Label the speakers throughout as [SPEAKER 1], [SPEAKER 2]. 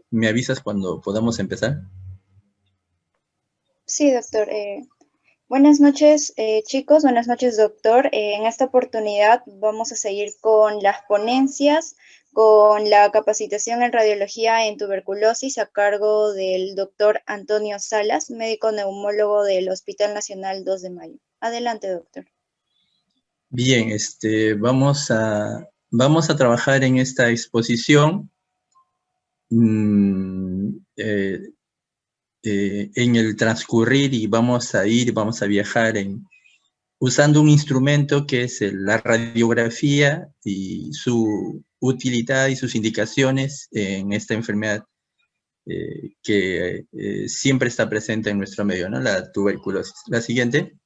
[SPEAKER 1] ¿Me avisas cuando podamos empezar?
[SPEAKER 2] Sí, doctor. Buenas noches, chicos. Buenas noches, doctor. En esta oportunidad vamos a seguir con las ponencias, con la capacitación en radiología en tuberculosis a cargo del doctor Antonio Salas, médico neumólogo del Hospital Nacional 2 de Mayo. Adelante, doctor.
[SPEAKER 1] Bien, vamos a trabajar en esta exposición en el transcurrir y vamos a viajar usando un instrumento que es la radiografía y su utilidad y sus indicaciones en esta enfermedad que siempre está presente en nuestro medio, ¿no? La tuberculosis. La siguiente.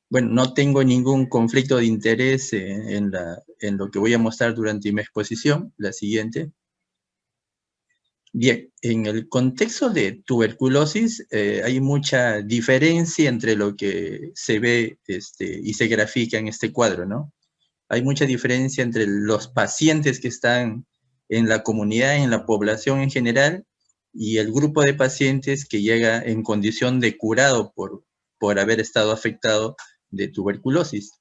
[SPEAKER 1] Bueno, no tengo ningún conflicto de interés en lo que voy a mostrar durante mi exposición. La siguiente. Bien, en el contexto de tuberculosis hay mucha diferencia entre lo que se ve y se grafica en este cuadro, ¿no? Hay mucha diferencia entre los pacientes que están en la comunidad, en la población en general, y el grupo de pacientes que llega en condición de curado por haber estado afectado de tuberculosis.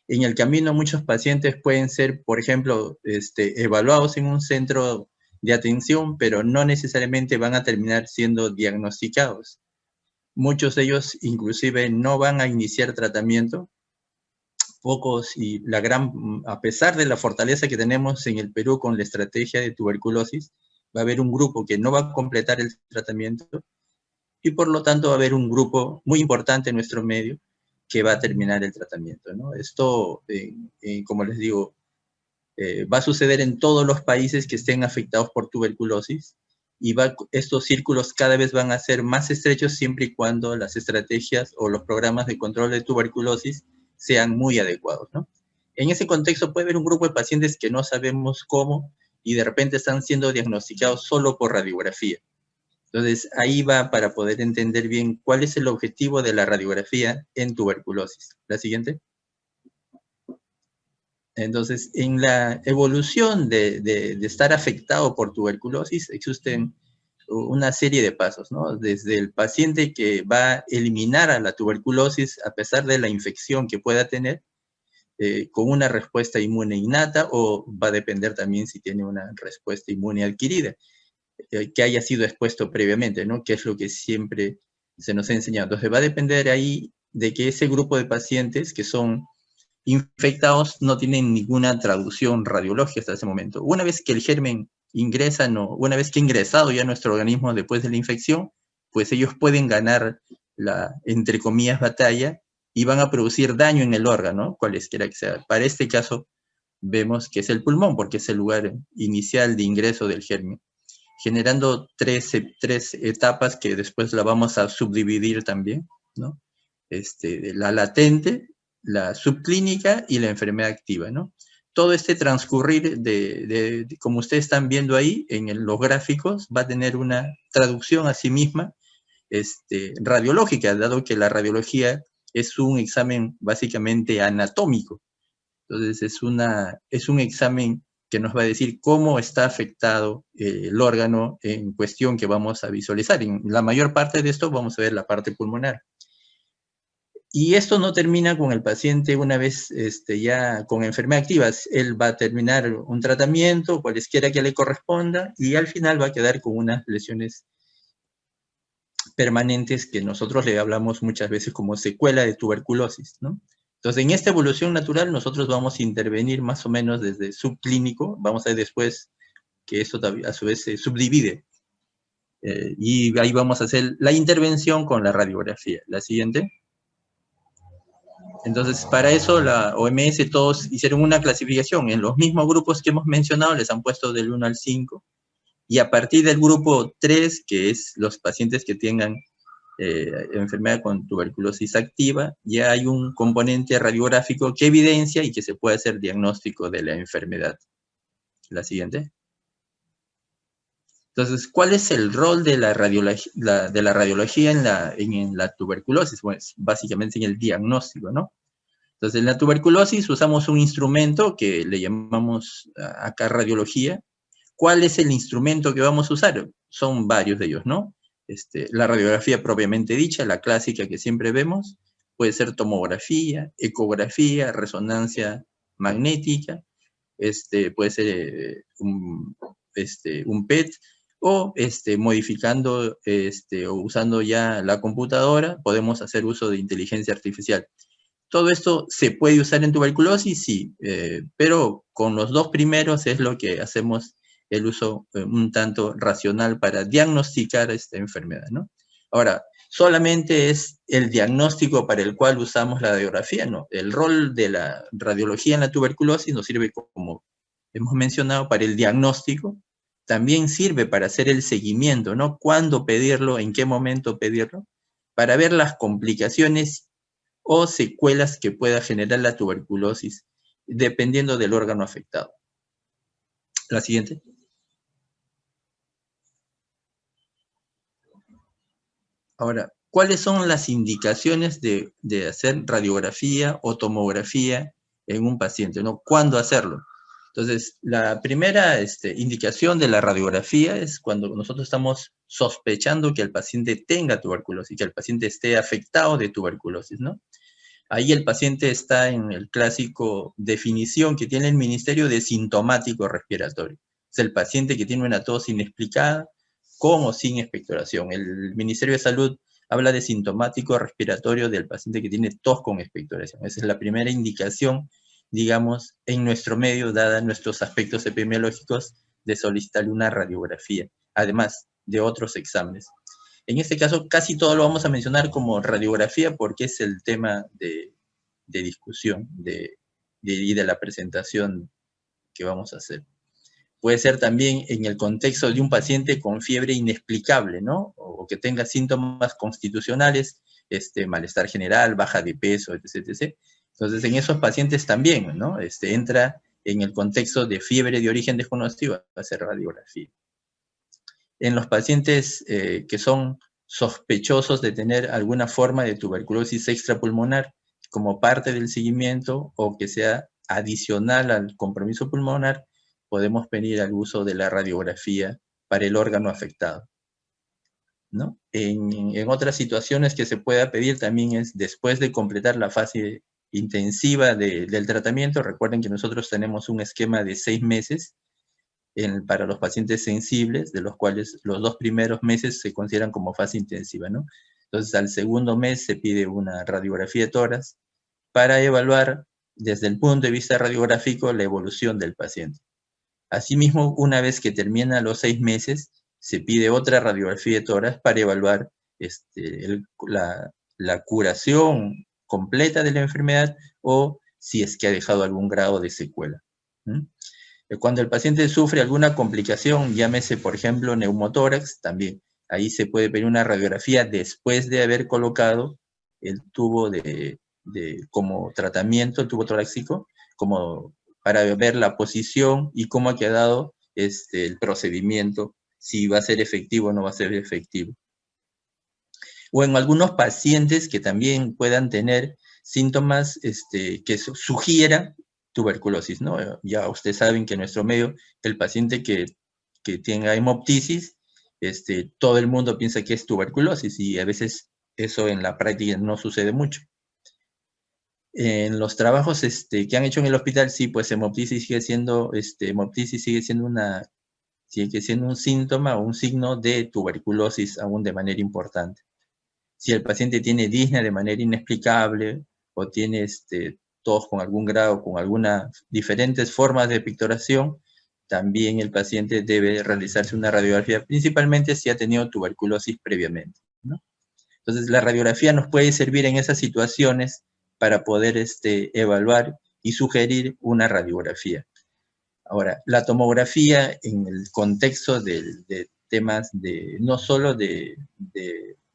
[SPEAKER 1] En el camino muchos pacientes pueden ser, por ejemplo, evaluados en un centro de atención, pero no necesariamente van a terminar siendo diagnosticados. Muchos de ellos inclusive no van a iniciar tratamiento. Pocos y a pesar de la fortaleza que tenemos en el Perú con la estrategia de tuberculosis, va a haber un grupo que no va a completar el tratamiento y por lo tanto va a haber un grupo muy importante en nuestro medio que va a terminar el tratamiento, ¿no? Esto, como les digo, va a suceder en todos los países que estén afectados por tuberculosis y estos círculos cada vez van a ser más estrechos siempre y cuando las estrategias o los programas de control de tuberculosis sean muy adecuados, ¿no? En ese contexto puede haber un grupo de pacientes que no sabemos cómo y de repente están siendo diagnosticados solo por radiografía. Entonces, ahí va para poder entender bien cuál es el objetivo de la radiografía en tuberculosis. La siguiente. Entonces, en la evolución de estar afectado por tuberculosis existen una serie de pasos, ¿no? Desde el paciente que va a eliminar a la tuberculosis a pesar de la infección que pueda tener, con una respuesta inmune innata, o va a depender también si tiene una respuesta inmune adquirida, que haya sido expuesto previamente, ¿no? Que es lo que siempre se nos ha enseñado. Entonces, va a depender ahí de que ese grupo de pacientes que son infectados no tienen ninguna traducción radiológica hasta ese momento. Una vez que el germen ingresa, una vez que ha ingresado ya a nuestro organismo después de la infección, pues ellos pueden ganar la, entre comillas, batalla y van a producir daño en el órgano, cualesquiera que sea. Para este caso, vemos que es el pulmón, porque es el lugar inicial de ingreso del germen, generando tres etapas que después la vamos a subdividir también, ¿no? La latente, la subclínica y la enfermedad activa, ¿no? Todo este transcurrir como ustedes están viendo ahí en los gráficos, va a tener una traducción a sí misma radiológica, dado que la radiología es un examen básicamente anatómico. Entonces es un examen que nos va a decir cómo está afectado el órgano en cuestión que vamos a visualizar. En la mayor parte de esto vamos a ver la parte pulmonar. Y esto no termina con el paciente una vez ya con enfermedad activa. Él va a terminar un tratamiento, cualesquiera que le corresponda, y al final va a quedar con unas lesiones permanentes que nosotros le hablamos muchas veces como secuela de tuberculosis, ¿no? Entonces, en esta evolución natural nosotros vamos a intervenir más o menos desde subclínico, vamos a ver después que esto a su vez se subdivide, y ahí vamos a hacer la intervención con la radiografía. La siguiente. Entonces, para eso la OMS todos hicieron una clasificación. En los mismos grupos que hemos mencionado les han puesto del 1 al 5, y a partir del grupo 3, que es los pacientes que tengan enfermedad con tuberculosis activa, ya hay un componente radiográfico que evidencia y que se puede hacer diagnóstico de la enfermedad. La siguiente. Entonces, ¿cuál es el rol de la radiología en la tuberculosis? Pues básicamente en el diagnóstico, ¿no? Entonces, en la tuberculosis usamos un instrumento que le llamamos acá radiología, ¿Cuál es el instrumento que vamos a usar? Son varios de ellos, ¿no? La radiografía propiamente dicha, la clásica que siempre vemos, puede ser tomografía, ecografía, resonancia magnética, puede ser un PET, o modificando o usando ya la computadora, podemos hacer uso de inteligencia artificial. ¿Todo esto se puede usar en tuberculosis? Sí, pero con los dos primeros es lo que hacemos el uso un tanto racional para diagnosticar esta enfermedad, ¿no? Ahora, solamente es el diagnóstico para el cual usamos la radiografía, ¿no? El rol de la radiología en la tuberculosis nos sirve, como hemos mencionado, para el diagnóstico, también sirve para hacer el seguimiento, ¿no? ¿Cuándo pedirlo? ¿En qué momento pedirlo? Para ver las complicaciones o secuelas que pueda generar la tuberculosis, dependiendo del órgano afectado. La siguiente. Ahora, ¿cuáles son las indicaciones de hacer radiografía o tomografía en un paciente, ¿no? ¿Cuándo hacerlo? Entonces, la primera indicación de la radiografía es cuando nosotros estamos sospechando que el paciente tenga tuberculosis, que el paciente esté afectado de tuberculosis, ¿no? Ahí el paciente está en el clásico definición que tiene el Ministerio de sintomático respiratorio. Es el paciente que tiene una tos inexplicada, con o sin expectoración. El Ministerio de Salud habla de sintomático respiratorio del paciente que tiene tos con expectoración. Esa es la primera indicación, digamos, en nuestro medio, dada nuestros aspectos epidemiológicos, de solicitar una radiografía, además de otros exámenes. En este caso, casi todo lo vamos a mencionar como radiografía porque es el tema de discusión y de la presentación que vamos a hacer. Puede ser también en el contexto de un paciente con fiebre inexplicable, ¿no? O que tenga síntomas constitucionales, malestar general, baja de peso, etc., etc. Entonces, en esos pacientes también, ¿no? Entra en el contexto de fiebre de origen desconocido, va a hacer radiografía. En los pacientes que son sospechosos de tener alguna forma de tuberculosis extrapulmonar como parte del seguimiento o que sea adicional al compromiso pulmonar, podemos pedir al uso de la radiografía para el órgano afectado, ¿no? En otras situaciones que se pueda pedir también es después de completar la fase intensiva del tratamiento. Recuerden que nosotros tenemos un esquema de 6 meses para los pacientes sensibles, de los cuales los 2 primeros meses se consideran como fase intensiva, ¿no? Entonces, al segundo mes se pide una radiografía de tórax para evaluar desde el punto de vista radiográfico la evolución del paciente. Asimismo, una vez que termina los 6 meses, se pide otra radiografía de tórax para evaluar la curación completa de la enfermedad o si es que ha dejado algún grado de secuela. Cuando el paciente sufre alguna complicación, llámese, por ejemplo, neumotórax, también ahí se puede pedir una radiografía después de haber colocado el tubo como tratamiento, el tubo torácico, como para ver la posición y cómo ha quedado el procedimiento, si va a ser efectivo o no va a ser efectivo. O en algunos pacientes que también puedan tener síntomas que sugieran tuberculosis, ¿no? Ya ustedes saben que en nuestro medio, el paciente que tenga hemoptisis, todo el mundo piensa que es tuberculosis y a veces eso en la práctica no sucede mucho. En los trabajos que han hecho en el hospital, sí, pues hemoptisis sigue siendo un síntoma o un signo de tuberculosis aún de manera importante. Si el paciente tiene disnea de manera inexplicable o tiene tos con algún grado, con algunas diferentes formas de pictoración, también el paciente debe realizarse una radiografía, principalmente si ha tenido tuberculosis previamente, ¿no? Entonces, la radiografía nos puede servir en esas situaciones para poder evaluar y sugerir una radiografía. Ahora, la tomografía en el contexto de temas no solo de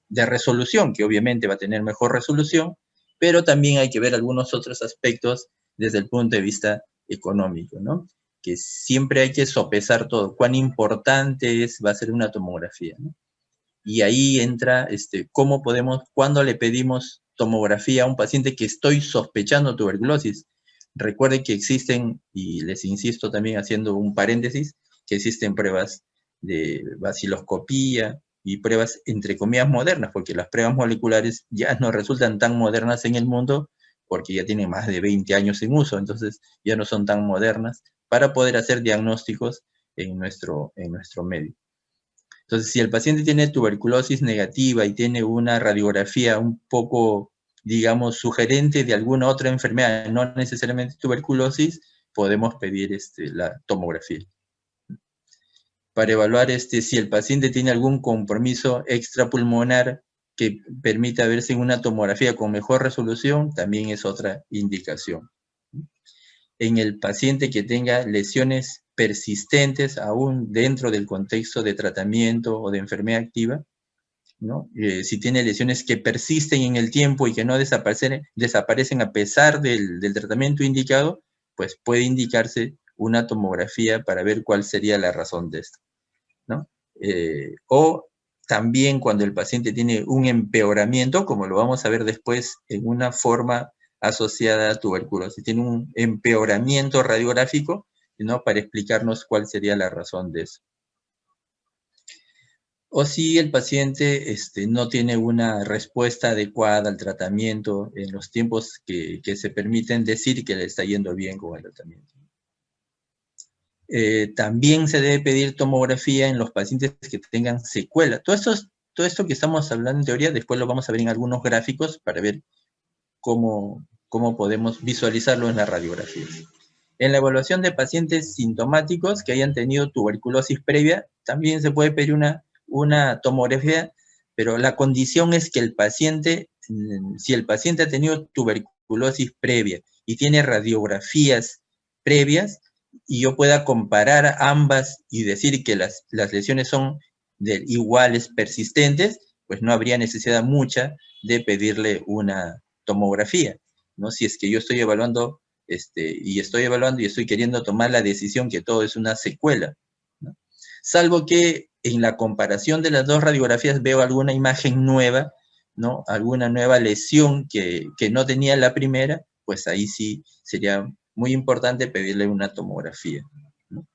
[SPEAKER 1] resolución, que obviamente va a tener mejor resolución, pero también hay que ver algunos otros aspectos desde el punto de vista económico, ¿no? Que siempre hay que sopesar todo, cuán importante va a ser una tomografía, ¿no? Y ahí entra cuando le pedimos tomografía a un paciente que estoy sospechando tuberculosis. Recuerden que existen, y les insisto también haciendo un paréntesis, que existen pruebas de baciloscopía y pruebas entre comillas modernas, porque las pruebas moleculares ya no resultan tan modernas en el mundo porque ya tienen más de 20 años en uso, entonces ya no son tan modernas para poder hacer diagnósticos en nuestro medio. Entonces, si el paciente tiene tuberculosis negativa y tiene una radiografía un poco, digamos, sugerente de alguna otra enfermedad, no necesariamente tuberculosis, podemos pedir la tomografía. Para evaluar si el paciente tiene algún compromiso extrapulmonar que permita verse en una tomografía con mejor resolución, también es otra indicación. En el paciente que tenga lesiones persistentes aún dentro del contexto de tratamiento o de enfermedad activa, ¿no? Si tiene lesiones que persisten en el tiempo y que no desaparecen a pesar del tratamiento indicado, pues puede indicarse una tomografía para ver cuál sería la razón de esto, ¿no? O también cuando el paciente tiene un empeoramiento, como lo vamos a ver después en una forma asociada a tuberculosis, tiene un empeoramiento radiográfico, ¿no? Para explicarnos cuál sería la razón de eso. O si el paciente no tiene una respuesta adecuada al tratamiento en los tiempos que se permiten decir que le está yendo bien con el tratamiento. También se debe pedir tomografía en los pacientes que tengan secuela. Todo esto que estamos hablando en teoría, después lo vamos a ver en algunos gráficos para ver cómo podemos visualizarlo en las radiografías. En la evaluación de pacientes sintomáticos que hayan tenido tuberculosis previa, también se puede pedir una tomografía, pero la condición es que el paciente, si el paciente ha tenido tuberculosis previa y tiene radiografías previas, y yo pueda comparar ambas y decir que las lesiones son iguales, persistentes, pues no habría necesidad mucha de pedirle una tomografía, ¿no? Si es que yo estoy evaluando y estoy queriendo tomar la decisión que todo es una secuela, ¿no? Salvo que en la comparación de las dos radiografías veo alguna imagen nueva, ¿no? Alguna nueva lesión que no tenía la primera, pues ahí sí sería muy importante pedirle una tomografía, ¿no?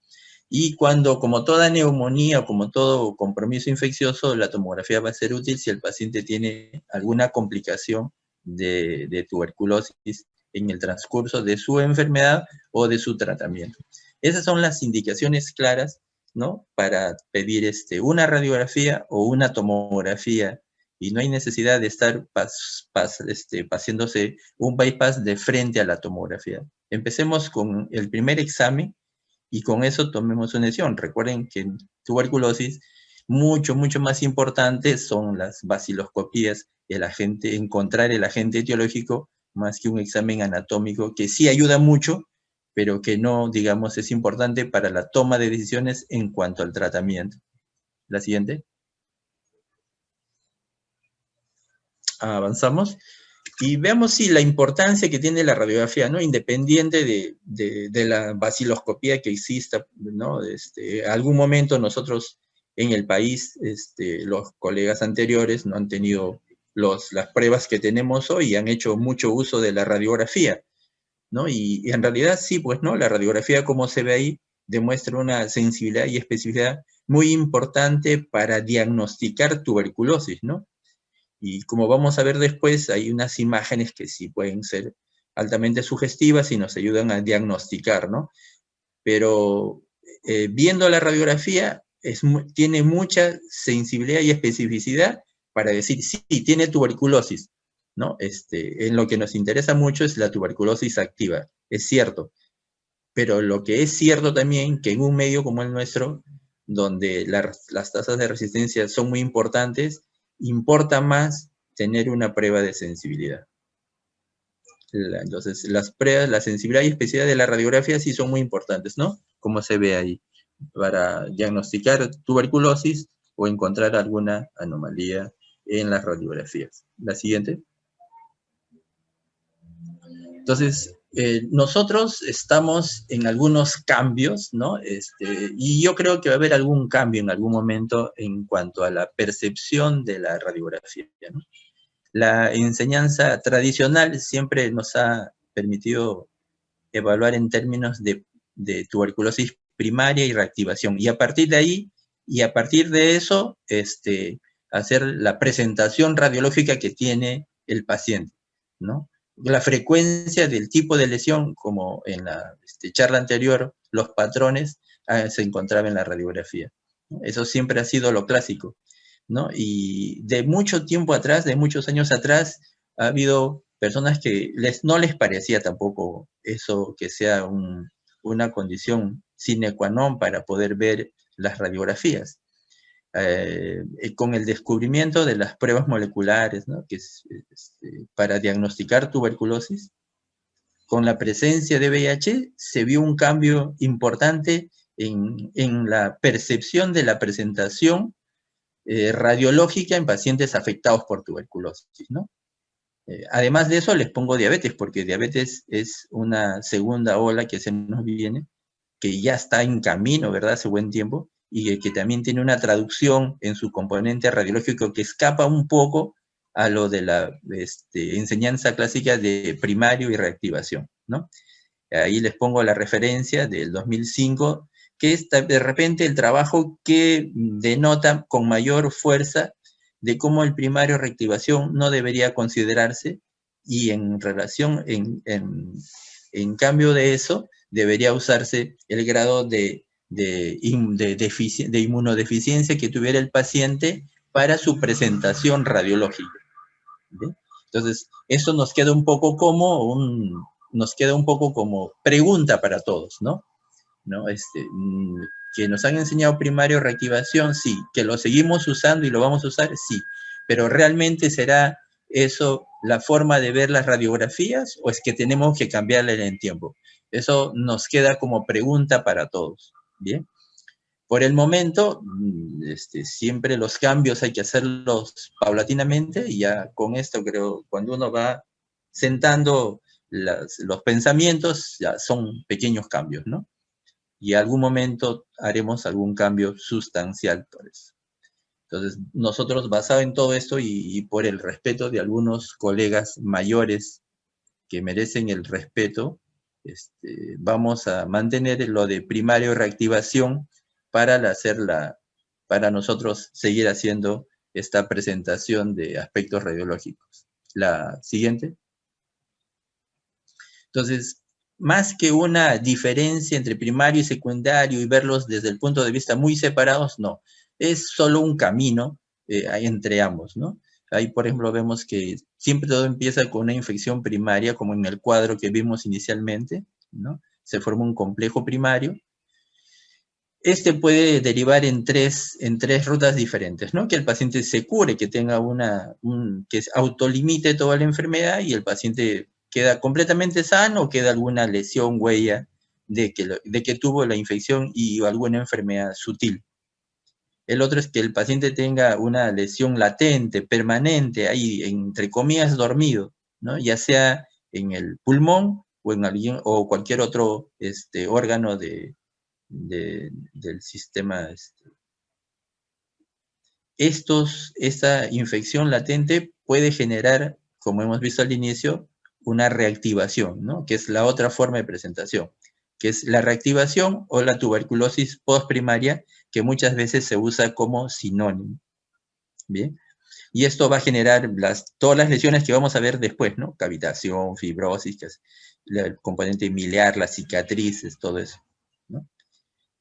[SPEAKER 1] Y como toda neumonía o como todo compromiso infeccioso, la tomografía va a ser útil si el paciente tiene alguna complicación de tuberculosis en el transcurso de su enfermedad o de su tratamiento. Esas son las indicaciones claras, ¿no? Para pedir una radiografía o una tomografía, y no hay necesidad de estar haciéndose un bypass de frente a la tomografía. Empecemos con el primer examen y con eso tomemos una decisión. Recuerden que en tuberculosis mucho más importante son las baciloscopías, encontrar el agente etiológico, más que un examen anatómico, que sí ayuda mucho, pero que no, digamos, es importante para la toma de decisiones en cuanto al tratamiento. La siguiente. Avanzamos. Y veamos si la importancia que tiene la radiografía, ¿no? Independiente de la baciloscopía que exista, ¿no? Algún momento nosotros en el país, los colegas anteriores no han tenido las pruebas que tenemos hoy y han hecho mucho uso de la radiografía, ¿no? Y en realidad sí, pues, ¿no? La radiografía, como se ve ahí, demuestra una sensibilidad y especificidad muy importante para diagnosticar tuberculosis, ¿no? Y como vamos a ver después, hay unas imágenes que sí pueden ser altamente sugestivas y nos ayudan a diagnosticar, ¿no? Pero viendo la radiografía, tiene mucha sensibilidad y especificidad para decir, sí, tiene tuberculosis, ¿no? En lo que nos interesa mucho es la tuberculosis activa, es cierto. Pero lo que es cierto también, que en un medio como el nuestro, donde las tasas de resistencia son muy importantes, importa más tener una prueba de sensibilidad. Entonces, las pruebas, la sensibilidad y especificidad de la radiografía sí son muy importantes, ¿no? Como se ve ahí, para diagnosticar tuberculosis o encontrar alguna anomalía en las radiografías. La siguiente. Entonces, nosotros estamos en algunos cambios, ¿no? Y yo creo que va a haber algún cambio en algún momento en cuanto a la percepción de la radiografía, ¿no? La enseñanza tradicional siempre nos ha permitido evaluar en términos de tuberculosis primaria y reactivación. Y a partir de ahí, y a partir de eso, hacer la presentación radiológica que tiene el paciente, ¿no? La frecuencia del tipo de lesión, como en la charla anterior, los patrones se encontraban en la radiografía. Eso siempre ha sido lo clásico, ¿no? Y de mucho tiempo atrás, de muchos años atrás, ha habido personas que no les parecía tampoco eso que sea una condición sine qua non para poder ver las radiografías. Con el descubrimiento de las pruebas moleculares, ¿no? Que es, para diagnosticar tuberculosis, con la presencia de VIH se vio un cambio importante en la percepción de la presentación radiológica en pacientes afectados por tuberculosis, ¿no? Además de eso, les pongo diabetes, porque diabetes es una segunda ola que se nos viene, que ya está en camino, ¿verdad? Hace buen tiempo, y que también tiene una traducción en su componente radiológico que escapa un poco a lo de la enseñanza clásica de primario y reactivación, ¿no? Ahí les pongo la referencia del 2005, que es de repente el trabajo que denota con mayor fuerza de cómo el primario reactivación no debería considerarse, y en relación, en cambio de eso, debería usarse el grado de inmunodeficiencia que tuviera el paciente para su presentación radiológica. ¿Bien? Entonces, eso nos queda un poco como pregunta para todos, ¿no? Que nos han enseñado primario reactivación, sí. Que lo seguimos usando y lo vamos a usar, sí. Pero ¿realmente será eso la forma de ver las radiografías o es que tenemos que cambiarle en el tiempo? Eso nos queda como pregunta para todos, ¿bien? Por el momento, siempre los cambios hay que hacerlos paulatinamente, y ya con esto creo, cuando uno va sentando los pensamientos, ya son pequeños cambios, ¿no? Y en algún momento haremos algún cambio sustancial por eso. Entonces, nosotros, basado en todo esto y por el respeto de algunos colegas mayores que merecen el respeto, vamos a mantener lo de primario reactivación para para nosotros seguir haciendo esta presentación de aspectos radiológicos. La siguiente. Entonces, más que una diferencia entre primario y secundario y verlos desde el punto de vista muy separados, no. Es solo un camino entre ambos, ¿no? Ahí, por ejemplo, vemos que siempre todo empieza con una infección primaria, como en el cuadro que vimos inicialmente, ¿no? Se forma un complejo primario. Puede derivar en tres rutas diferentes, ¿no? Que el paciente se cure, que tenga que autolimite toda la enfermedad y el paciente queda completamente sano, o queda alguna lesión, huella de que tuvo la infección y alguna enfermedad sutil. El otro es que el paciente tenga una lesión latente, permanente, ahí, entre comillas, dormido, ¿no? Ya sea en el pulmón o cualquier otro órgano del sistema. Esta infección latente puede generar, como hemos visto al inicio, una reactivación, ¿no? Que es la otra forma de presentación, que es la reactivación o la tuberculosis postprimaria, que muchas veces se usa como sinónimo. Bien. Y esto va a generar todas las lesiones que vamos a ver después, ¿no? Cavitación, fibrosis, el componente miliar, las cicatrices, todo eso, ¿no?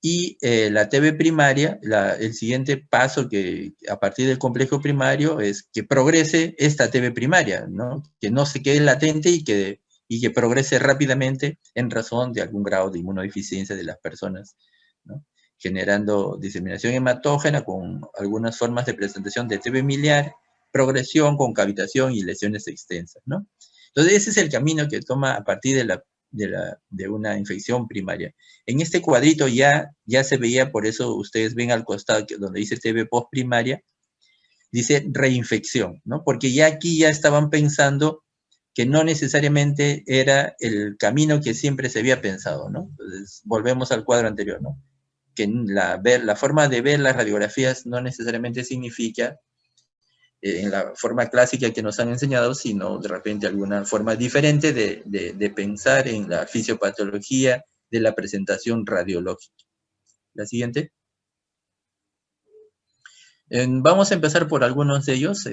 [SPEAKER 1] Y la TB primaria, el siguiente paso que a partir del complejo primario es que progrese esta TB primaria, ¿no? Que no se quede latente y que progrese rápidamente en razón de algún grado de inmunodeficiencia de las personas, ¿no? Generando diseminación hematógena con algunas formas de presentación de TB miliar, progresión con cavitación y lesiones extensas, ¿no? Entonces ese es el camino que toma a partir de una infección primaria. En este cuadrito ya se veía, por eso ustedes ven al costado donde dice TB postprimaria, dice reinfección, ¿no? Porque ya aquí ya estaban pensando que no necesariamente era el camino que siempre se había pensado, ¿no? Entonces, volvemos al cuadro anterior, ¿no? Que la forma de ver las radiografías no necesariamente significa en la forma clásica que nos han enseñado, sino de repente alguna forma diferente de pensar en la fisiopatología de la presentación radiológica. La siguiente. Vamos a empezar por algunos de ellos.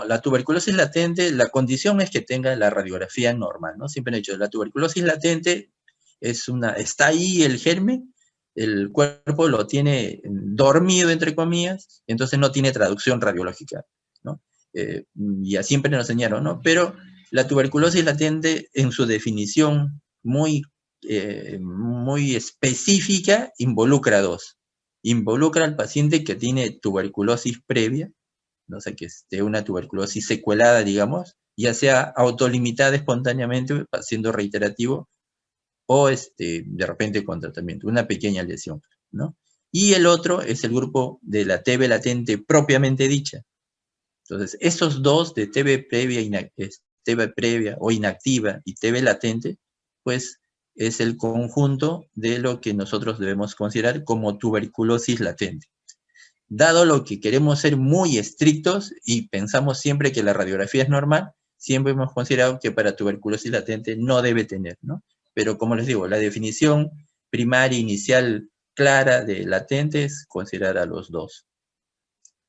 [SPEAKER 1] La tuberculosis latente, la condición es que tenga la radiografía normal, ¿no? Siempre he dicho, la tuberculosis latente está ahí el germen, el cuerpo lo tiene dormido, entre comillas, entonces no tiene traducción radiológica, ¿no? Ya siempre nos enseñaron, ¿no? Pero la tuberculosis latente, en su definición muy específica, involucra dos. Involucra al paciente que tiene tuberculosis previa, no sé, que esté una tuberculosis secuelada, digamos, ya sea autolimitada espontáneamente, siendo reiterativo, o de repente con tratamiento, una pequeña lesión, ¿no? Y el otro es el grupo de la TB latente propiamente dicha. Entonces, esos dos de TB previa o inactiva y TB latente, pues es el conjunto de lo que nosotros debemos considerar como tuberculosis latente. Dado lo que queremos ser muy estrictos y pensamos siempre que la radiografía es normal, siempre hemos considerado que para tuberculosis latente no debe tener, ¿no? Pero como les digo, la definición primaria inicial clara de latente es considerar a los dos.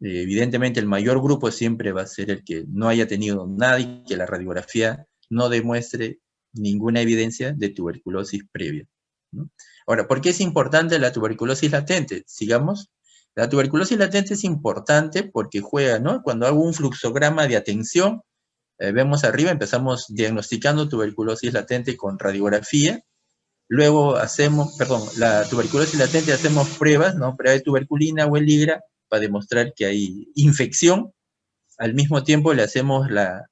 [SPEAKER 1] Evidentemente el mayor grupo siempre va a ser el que no haya tenido nada y que la radiografía no demuestre ninguna evidencia de tuberculosis previa, ¿no? Ahora, ¿por qué es importante la tuberculosis latente? Sigamos. La tuberculosis latente es importante porque juega, ¿no? Cuando hago un fluxograma de atención, vemos arriba, empezamos diagnosticando tuberculosis latente con radiografía, luego la tuberculosis latente hacemos pruebas, ¿no? Prueba de tuberculina o el IGRA para demostrar que hay infección. Al mismo tiempo le hacemos la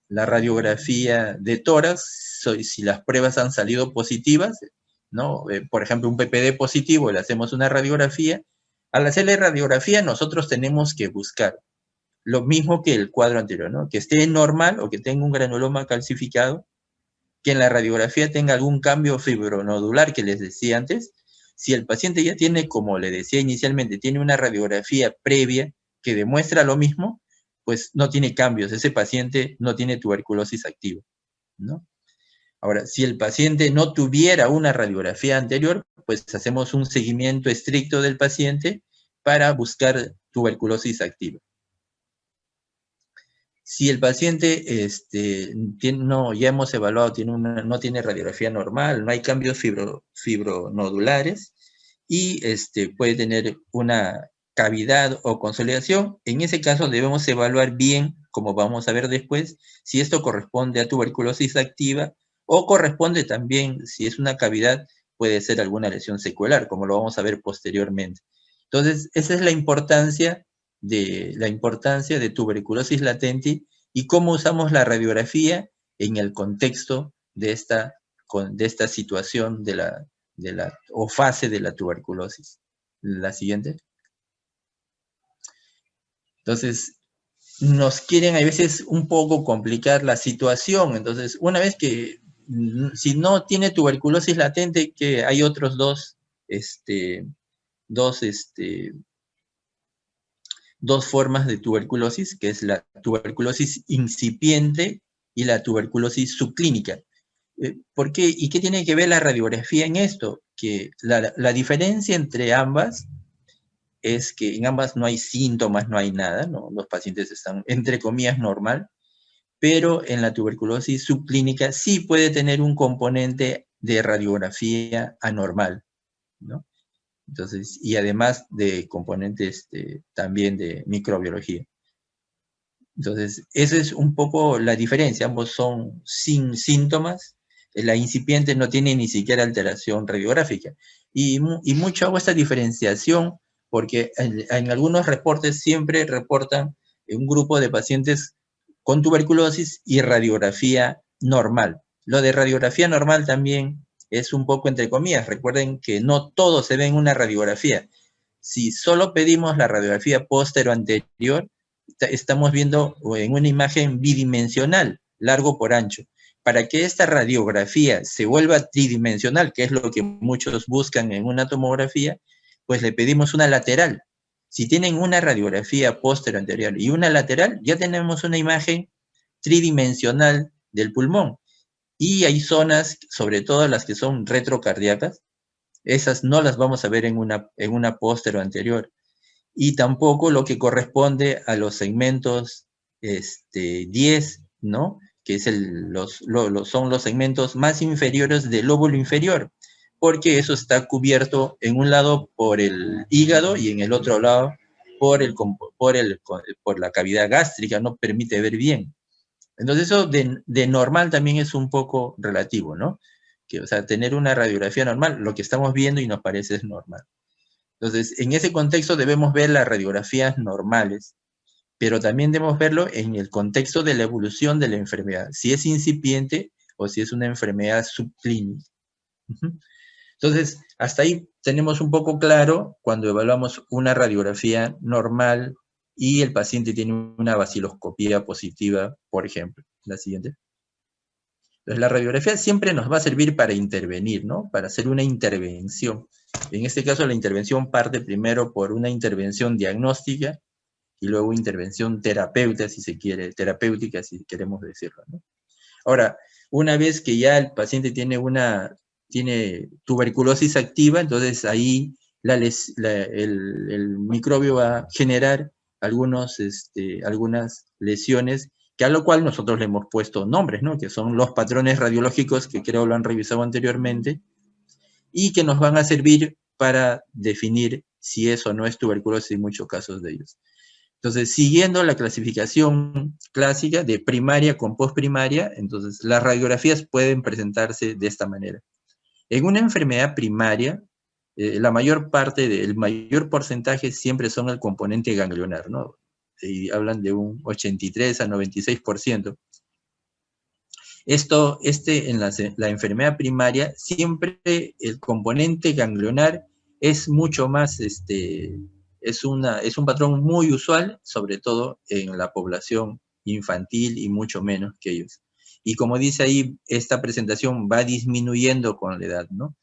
[SPEAKER 1] radiografía de tórax, si las pruebas han salido positivas, ¿no? Por ejemplo, un PPD positivo, le hacemos una radiografía. Al hacerle radiografía, nosotros tenemos que buscar lo mismo que el cuadro anterior, ¿no? Que esté normal o que tenga un granuloma calcificado, que en la radiografía tenga algún cambio fibronodular que les decía antes. Si el paciente ya tiene, como le decía inicialmente, tiene una radiografía previa que demuestra lo mismo, pues no tiene cambios, ese paciente no tiene tuberculosis activa, ¿no? Ahora, si el paciente no tuviera una radiografía anterior, pues hacemos un seguimiento estricto del paciente para buscar tuberculosis activa. Si el paciente ya hemos evaluado, no tiene radiografía normal, no hay cambios fibronodulares y puede tener una cavidad o consolidación, en ese caso debemos evaluar bien, como vamos a ver después, si esto corresponde a tuberculosis activa o corresponde también, si es una cavidad, puede ser alguna lesión secuelar, como lo vamos a ver posteriormente. Entonces, esa es la importancia de tuberculosis latente y cómo usamos la radiografía en el contexto de esta situación o fase de la tuberculosis. La siguiente. Entonces, nos quieren a veces un poco complicar la situación. Entonces, una vez que, si no tiene tuberculosis latente, que hay otros dos formas de tuberculosis, que es la tuberculosis incipiente y la tuberculosis subclínica. ¿Por qué? ¿Y qué tiene que ver la radiografía en esto? Que la diferencia entre ambas es que en ambas no hay síntomas, no hay nada, ¿no? Los pacientes están, entre comillas, normal, pero en la tuberculosis subclínica sí puede tener un componente de radiografía anormal, ¿no? Entonces, y además de componentes también de microbiología. Entonces, esa es un poco la diferencia. Ambos son sin síntomas. La incipiente no tiene ni siquiera alteración radiográfica. Y mucho hago esta diferenciación porque en algunos reportes siempre reportan un grupo de pacientes con tuberculosis y radiografía normal. Lo de radiografía normal también es un poco entre comillas. Recuerden que no todo se ve en una radiografía. Si solo pedimos la radiografía póstero-anterior, estamos viendo en una imagen bidimensional, largo por ancho. Para que esta radiografía se vuelva tridimensional, que es lo que muchos buscan en una tomografía, pues le pedimos una lateral. Si tienen una radiografía póstero-anterior y una lateral, ya tenemos una imagen tridimensional del pulmón. Y hay zonas, sobre todo las que son retrocardíacas, Esas no las vamos a ver en una póster anterior. Y tampoco lo que corresponde a los segmentos 10, ¿no? Que es son los segmentos más inferiores del lóbulo inferior, porque eso está cubierto en un lado por el hígado y en el otro lado por la cavidad gástrica, no permite ver bien. Entonces eso de normal también es un poco relativo, ¿no? O sea, tener una radiografía normal, lo que estamos viendo y nos parece es normal. Entonces, en ese contexto debemos ver las radiografías normales, pero también debemos verlo en el contexto de la evolución de la enfermedad, si es incipiente o si es una enfermedad subclínica. Entonces, hasta ahí tenemos un poco claro cuando evaluamos una radiografía normal y el paciente tiene una vaciloscopía positiva, por ejemplo. La siguiente. Entonces, la radiografía siempre nos va a servir para intervenir, ¿no? Para hacer una intervención. En este caso, la intervención parte primero por una intervención diagnóstica y luego intervención terapéutica, si se quiere, terapéutica, si queremos decirlo, ¿no? Ahora, una vez que ya el paciente tiene tuberculosis activa, entonces ahí el microbio va a generar algunas lesiones, que a lo cual nosotros le hemos puesto nombres, ¿no? Que son los patrones radiológicos, que creo lo han revisado anteriormente, y que nos van a servir para definir si eso o no es tuberculosis en muchos casos de ellos. Entonces, siguiendo la clasificación clásica de primaria con postprimaria, entonces las radiografías pueden presentarse de esta manera. En una enfermedad primaria, el mayor porcentaje siempre son el componente ganglionar, ¿no? Y hablan de un 83 a 96%. En la enfermedad primaria, siempre el componente ganglionar es mucho más, es un patrón muy usual, sobre todo en la población infantil y mucho menos que ellos. Y como dice ahí, esta presentación va disminuyendo con la edad, ¿no?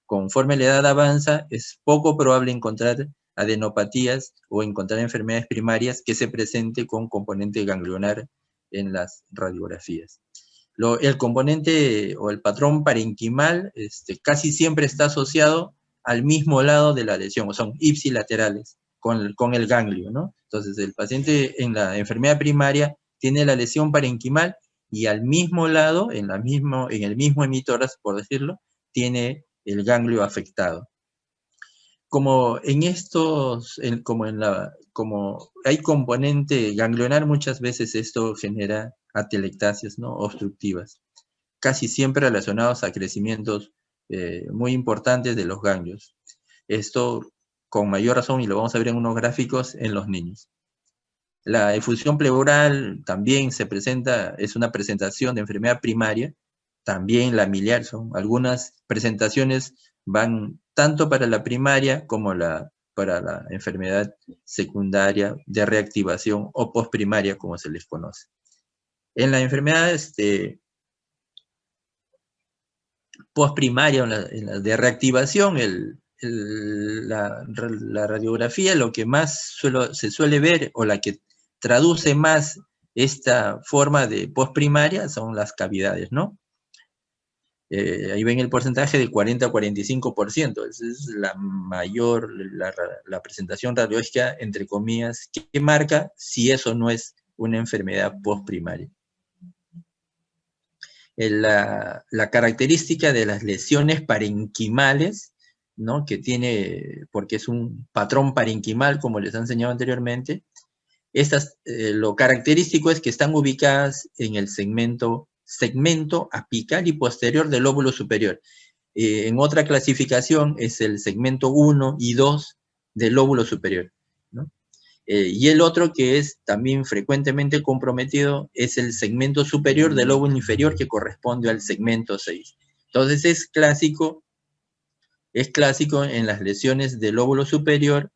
[SPEAKER 1] Conforme la edad avanza, es poco probable encontrar adenopatías o encontrar enfermedades primarias que se presente con componente ganglionar en las radiografías. El componente o el patrón parenquimal casi siempre está asociado al mismo lado de la lesión, o son ipsilaterales con el ganglio, ¿no? Entonces, el paciente en la enfermedad primaria tiene la lesión parenquimal y al mismo lado, en el mismo hemitórax, por decirlo, tiene el ganglio afectado. Como hay componente ganglionar, muchas veces esto genera atelectasias, ¿no? Obstructivas, casi siempre relacionados a crecimientos muy importantes de los ganglios. Esto con mayor razón, y lo vamos a ver en unos gráficos, en los niños. La efusión pleural también es una presentación de enfermedad primaria, también la miliar, son algunas presentaciones van tanto para la primaria como para la enfermedad secundaria de reactivación o postprimaria, como se les conoce. En la enfermedad postprimaria, en la de reactivación, la radiografía, lo que más se suele ver, o la que traduce más esta forma de postprimaria, son las cavidades, ¿no? Ahí ven el porcentaje de 40 a 45%. Esa es la presentación radiológica, entre comillas, que marca si eso no es una enfermedad postprimaria. La característica de las lesiones parenquimales, ¿no? Porque es un patrón parenquimal, como les he enseñado anteriormente, lo característico es que están ubicadas en el segmento apical y posterior del lóbulo superior. En otra clasificación es el segmento 1 y 2 del lóbulo superior, ¿no? Y el otro que es también frecuentemente comprometido es el segmento superior del lóbulo inferior, que corresponde al segmento 6. Entonces es clásico en las lesiones del lóbulo superior,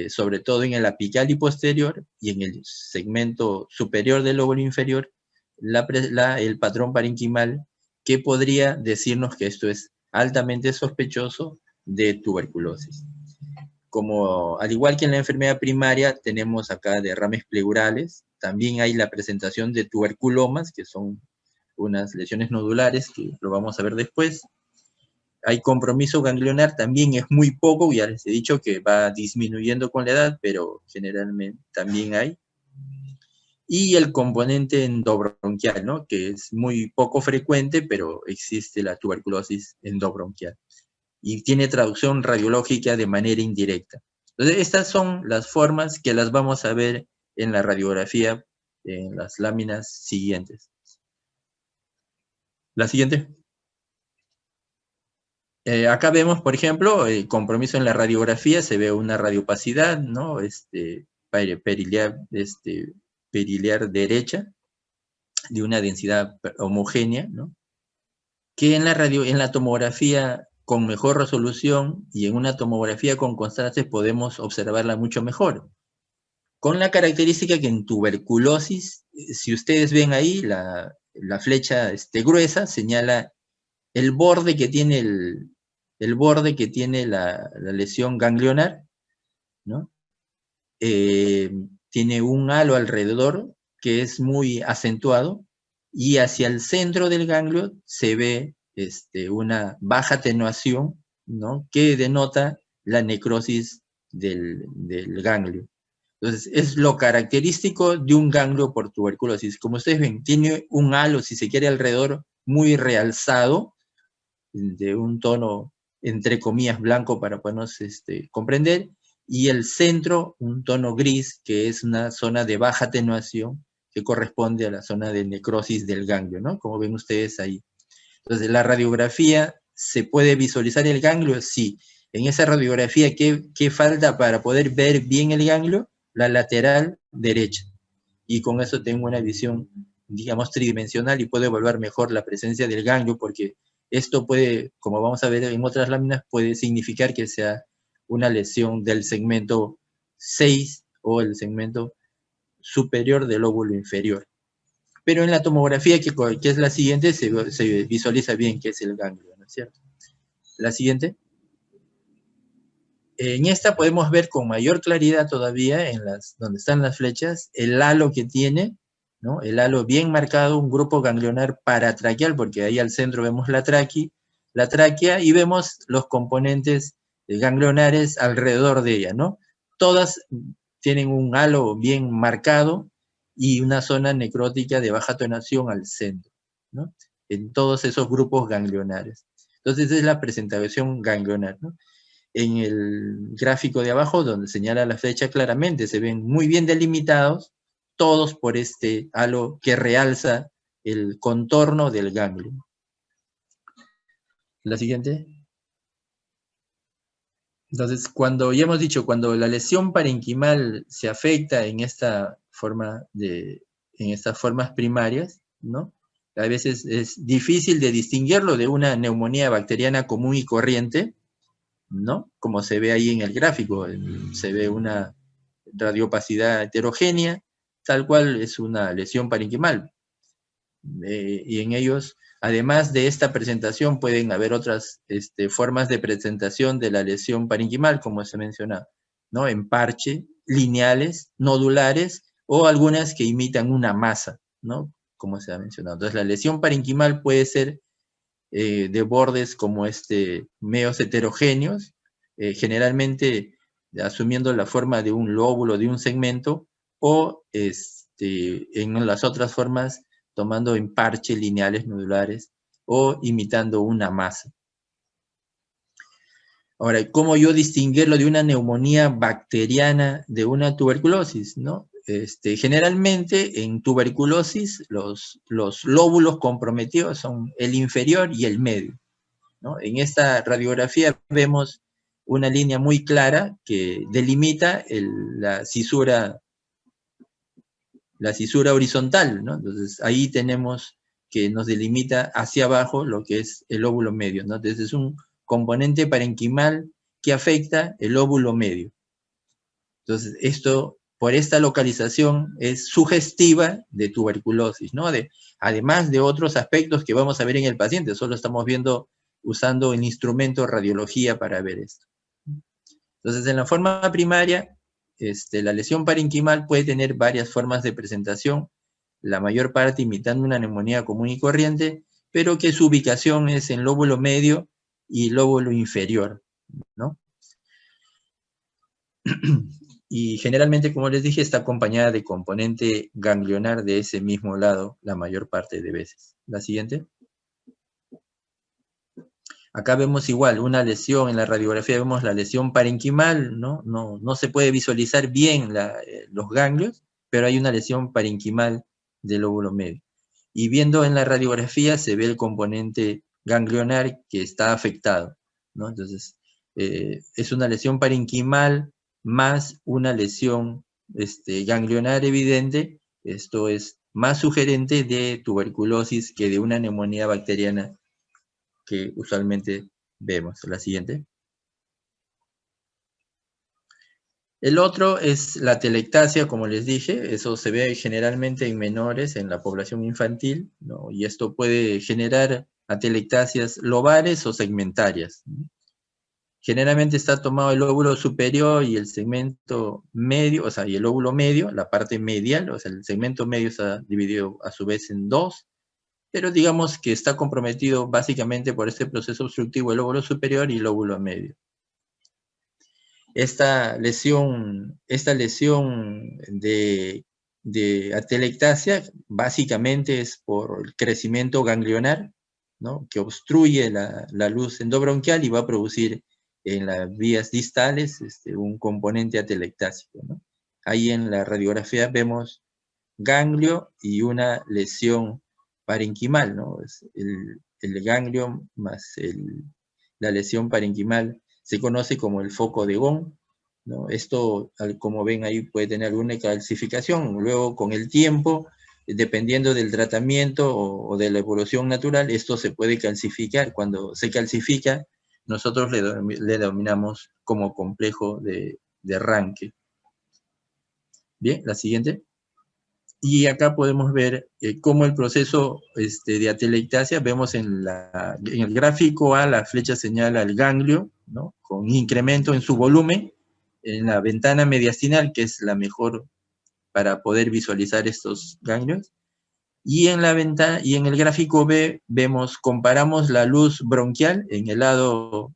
[SPEAKER 1] sobre todo en el apical y posterior, y en el segmento superior del lóbulo inferior, el patrón parenquimal, que podría decirnos que esto es altamente sospechoso de tuberculosis. Al igual que en la enfermedad primaria, tenemos acá derrames pleurales, también hay la presentación de tuberculomas, que son unas lesiones nodulares, que lo vamos a ver después. hay compromiso ganglionar, también es muy poco, ya les he dicho que va disminuyendo con la edad, pero generalmente también hay. Y el componente endobronquial, ¿no? Que es muy poco frecuente, pero existe la tuberculosis endobronquial. Y tiene traducción radiológica de manera indirecta. Entonces, estas son las formas que las vamos a ver en la radiografía, en las láminas siguientes. La siguiente. Acá vemos, por ejemplo, el compromiso en la radiografía, se ve una radiopacidad, ¿no? Periliar, periliar derecha, de una densidad homogénea, ¿no? Que en la tomografía con mejor resolución y en una tomografía con contrastes podemos observarla mucho mejor. Con la característica que en tuberculosis, si ustedes ven ahí, la flecha gruesa señala el borde que tiene la lesión ganglionar, ¿no? Tiene un halo alrededor que es muy acentuado, y hacia el centro del ganglio se ve una baja atenuación, ¿no? Que denota la necrosis del ganglio. Entonces, es lo característico de un ganglio por tuberculosis. Como ustedes ven, tiene un halo, si se quiere, alrededor muy realzado, de un tono, entre comillas, blanco para podernos comprender, y el centro, un tono gris, que es una zona de baja atenuación, que corresponde a la zona de necrosis del ganglio, ¿no? Como ven ustedes ahí. Entonces, la radiografía, ¿se puede visualizar el ganglio? Sí. En esa radiografía, ¿qué falta para poder ver bien el ganglio? La lateral derecha. Y con eso tengo una visión, digamos, tridimensional, y puedo evaluar mejor la presencia del ganglio, porque esto puede, como vamos a ver en otras láminas, puede significar que sea una lesión del segmento 6 o el segmento superior del lóbulo inferior. Pero en la tomografía, que es la siguiente, se visualiza bien que es el ganglio, ¿no es cierto? La siguiente. En esta podemos ver con mayor claridad todavía, donde están las flechas, el halo que tiene, ¿no? El halo bien marcado, un grupo ganglionar paratraqueal, porque ahí al centro vemos la tráquea, y vemos los componentes ganglionares alrededor de ella, ¿no? Todas tienen un halo bien marcado y una zona necrótica de baja tonación al centro, ¿no? En todos esos grupos ganglionares. Entonces, esa es la presentación ganglionar, ¿no? En el gráfico de abajo, donde señala la flecha claramente, se ven muy bien delimitados, todos por este halo que realza el contorno del ganglio. La siguiente. Entonces, ya hemos dicho, cuando la lesión parenquimal se afecta en estas formas primarias, ¿no? A veces es difícil de distinguirlo de una neumonía bacteriana común y corriente, ¿no? Como se ve ahí en el gráfico, se ve una radiopacidad heterogénea, tal cual es una lesión parenquimal. Y en ellos, además de esta presentación, pueden haber otras formas de presentación de la lesión parenquimal, como se menciona, ¿no? En parche, lineales, nodulares, o algunas que imitan una masa, ¿no? Como se ha mencionado. Entonces, la lesión parenquimal puede ser de bordes como meos heterogéneos, generalmente asumiendo la forma de un lóbulo, de un segmento, o en las otras formas tomando en parche lineales nodulares o imitando una masa. Ahora, ¿cómo yo distinguirlo de una neumonía bacteriana de una tuberculosis, no? Generalmente en tuberculosis los lóbulos comprometidos son el inferior y el medio, ¿no? En esta radiografía vemos una línea muy clara que delimita la cisura horizontal, ¿no? Entonces ahí tenemos que nos delimita hacia abajo lo que es el lóbulo medio, ¿no? Entonces es un componente parenquimal que afecta el lóbulo medio. Entonces esto, por esta localización, es sugestiva de tuberculosis, ¿no? Además de otros aspectos que vamos a ver en el paciente, solo estamos viendo, usando el instrumento radiología para ver esto. Entonces en la forma primaria, la lesión parenquimal puede tener varias formas de presentación, la mayor parte imitando una neumonía común y corriente, pero que su ubicación es en lóbulo medio y lóbulo inferior, ¿no? Y generalmente, como les dije, está acompañada de componente ganglionar de ese mismo lado la mayor parte de veces. La siguiente. Acá vemos igual una lesión, en la radiografía vemos la lesión parenquimal, ¿no? No se puede visualizar bien los ganglios, pero hay una lesión parenquimal del lóbulo medio. Y viendo en la radiografía se ve el componente ganglionar que está afectado, ¿no? Entonces, es una lesión parenquimal más una lesión ganglionar evidente. Esto es más sugerente de tuberculosis que de una neumonía bacteriana que usualmente vemos. La siguiente. El otro es la telectasia, como les dije, eso se ve generalmente en menores, en la población infantil, ¿no? Y esto puede generar atelectasias lobales o segmentarias, ¿no? Generalmente está tomado el lóbulo superior y el segmento medio, o sea, y el lóbulo medio, la parte medial, o sea, el segmento medio está dividido a su vez en dos, pero digamos que está comprometido básicamente por este proceso obstructivo el lóbulo superior y el lóbulo medio. Esta lesión de atelectasia básicamente es por el crecimiento ganglionar, ¿no? Que obstruye la luz endobronquial y va a producir en las vías distales un componente atelectásico, ¿no? Ahí en la radiografía vemos ganglio y una lesión parenquimal, ¿no? Es el ganglio más la lesión parenquimal se conoce como el foco de Gone, ¿no? Esto, como ven ahí, puede tener alguna calcificación. Luego, con el tiempo, dependiendo del tratamiento o de la evolución natural, esto se puede calcificar. Cuando se calcifica, nosotros le denominamos como complejo de Ranke. Bien, la siguiente. Y acá podemos ver cómo el proceso de atelectasia, vemos en el gráfico A, la flecha señala el ganglio, ¿no? Con incremento en su volumen, en la ventana mediastinal, que es la mejor para poder visualizar estos ganglios. Y en el gráfico B comparamos la luz bronquial. En el lado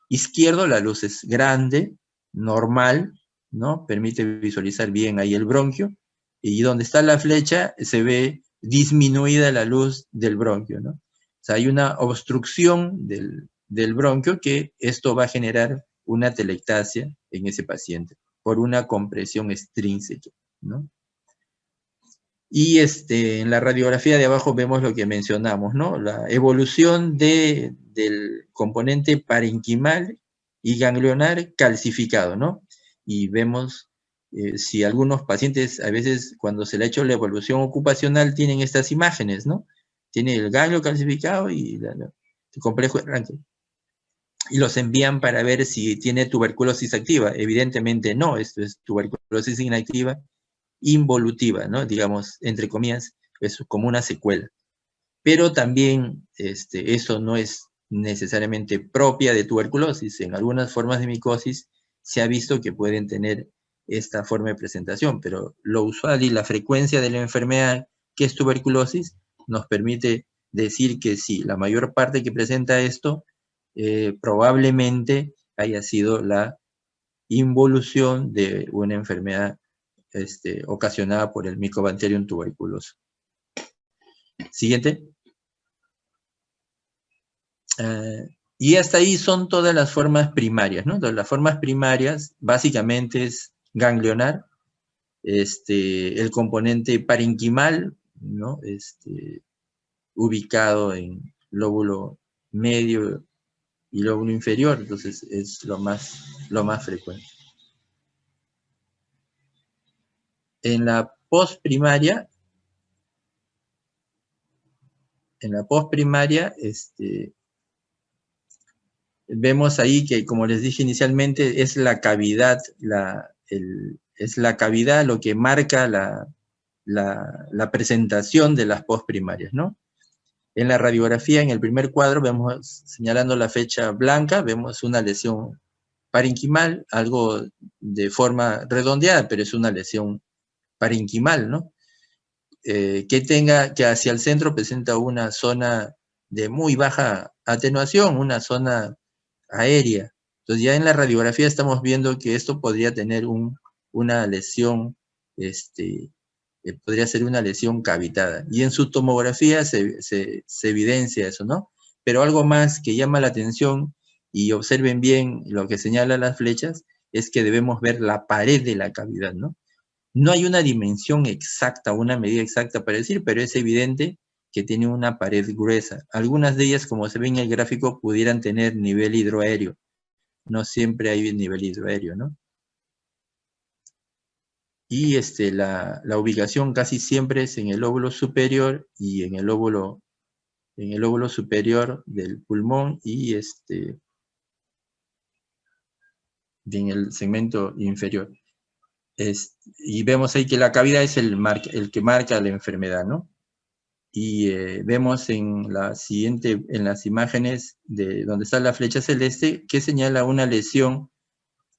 [SPEAKER 1] izquierdo la luz es grande, normal, ¿no? Permite visualizar bien ahí el bronquio. Y donde está la flecha se ve disminuida la luz del bronquio, ¿no? O sea, hay una obstrucción del bronquio que esto va a generar una atelectasia en ese paciente por una compresión extrínseca, ¿no? Y en la radiografía de abajo vemos lo que mencionamos, ¿no? La evolución del componente parenquimal y ganglionar calcificado, ¿no? Y vemos si algunos pacientes, a veces cuando se le ha hecho la evaluación ocupacional, tienen estas imágenes, ¿no? Tiene el ganglio calcificado y el complejo de Ranke. Y los envían para ver si tiene tuberculosis activa. Evidentemente no, esto es tuberculosis inactiva involutiva, ¿no? Digamos, entre comillas, es como una secuela. Pero también eso no es necesariamente propia de tuberculosis. En algunas formas de micosis se ha visto que pueden tener esta forma de presentación, pero lo usual y la frecuencia de la enfermedad que es tuberculosis nos permite decir que sí, la mayor parte que presenta esto probablemente haya sido la involución de una enfermedad ocasionada por el Mycobacterium tuberculoso. Siguiente. Y hasta ahí son todas las formas primarias, ¿no? Entonces, las formas primarias básicamente es ganglionar, el componente parenquimal, ¿no? Ubicado en lóbulo medio y lóbulo inferior, entonces es lo más frecuente. En la postprimaria, vemos ahí que, como les dije inicialmente, es la cavidad, es la cavidad lo que marca la presentación de las postprimarias, ¿no? En la radiografía, en el primer cuadro, vemos, señalando la fecha blanca, vemos una lesión parenquimal, algo de forma redondeada, pero es una lesión parenquimal, ¿no? Que hacia el centro presenta una zona de muy baja atenuación, una zona aérea. Entonces ya en la radiografía estamos viendo que esto podría tener una lesión, podría ser una lesión cavitada. Y en su tomografía se evidencia eso, ¿no? Pero algo más que llama la atención, y observen bien lo que señalan las flechas, es que debemos ver la pared de la cavidad, ¿no? No hay una dimensión exacta, una medida exacta para decir, pero es evidente que tiene una pared gruesa. Algunas de ellas, como se ve en el gráfico, pudieran tener nivel hidroaéreo. No siempre hay nivel hidroaéreo, ¿no? Y la ubicación casi siempre es en el lóbulo superior y en el lóbulo superior del pulmón y en el segmento inferior. Y vemos ahí que la cavidad es el que marca la enfermedad, ¿no? Y vemos en las imágenes de donde está la flecha celeste que señala una lesión,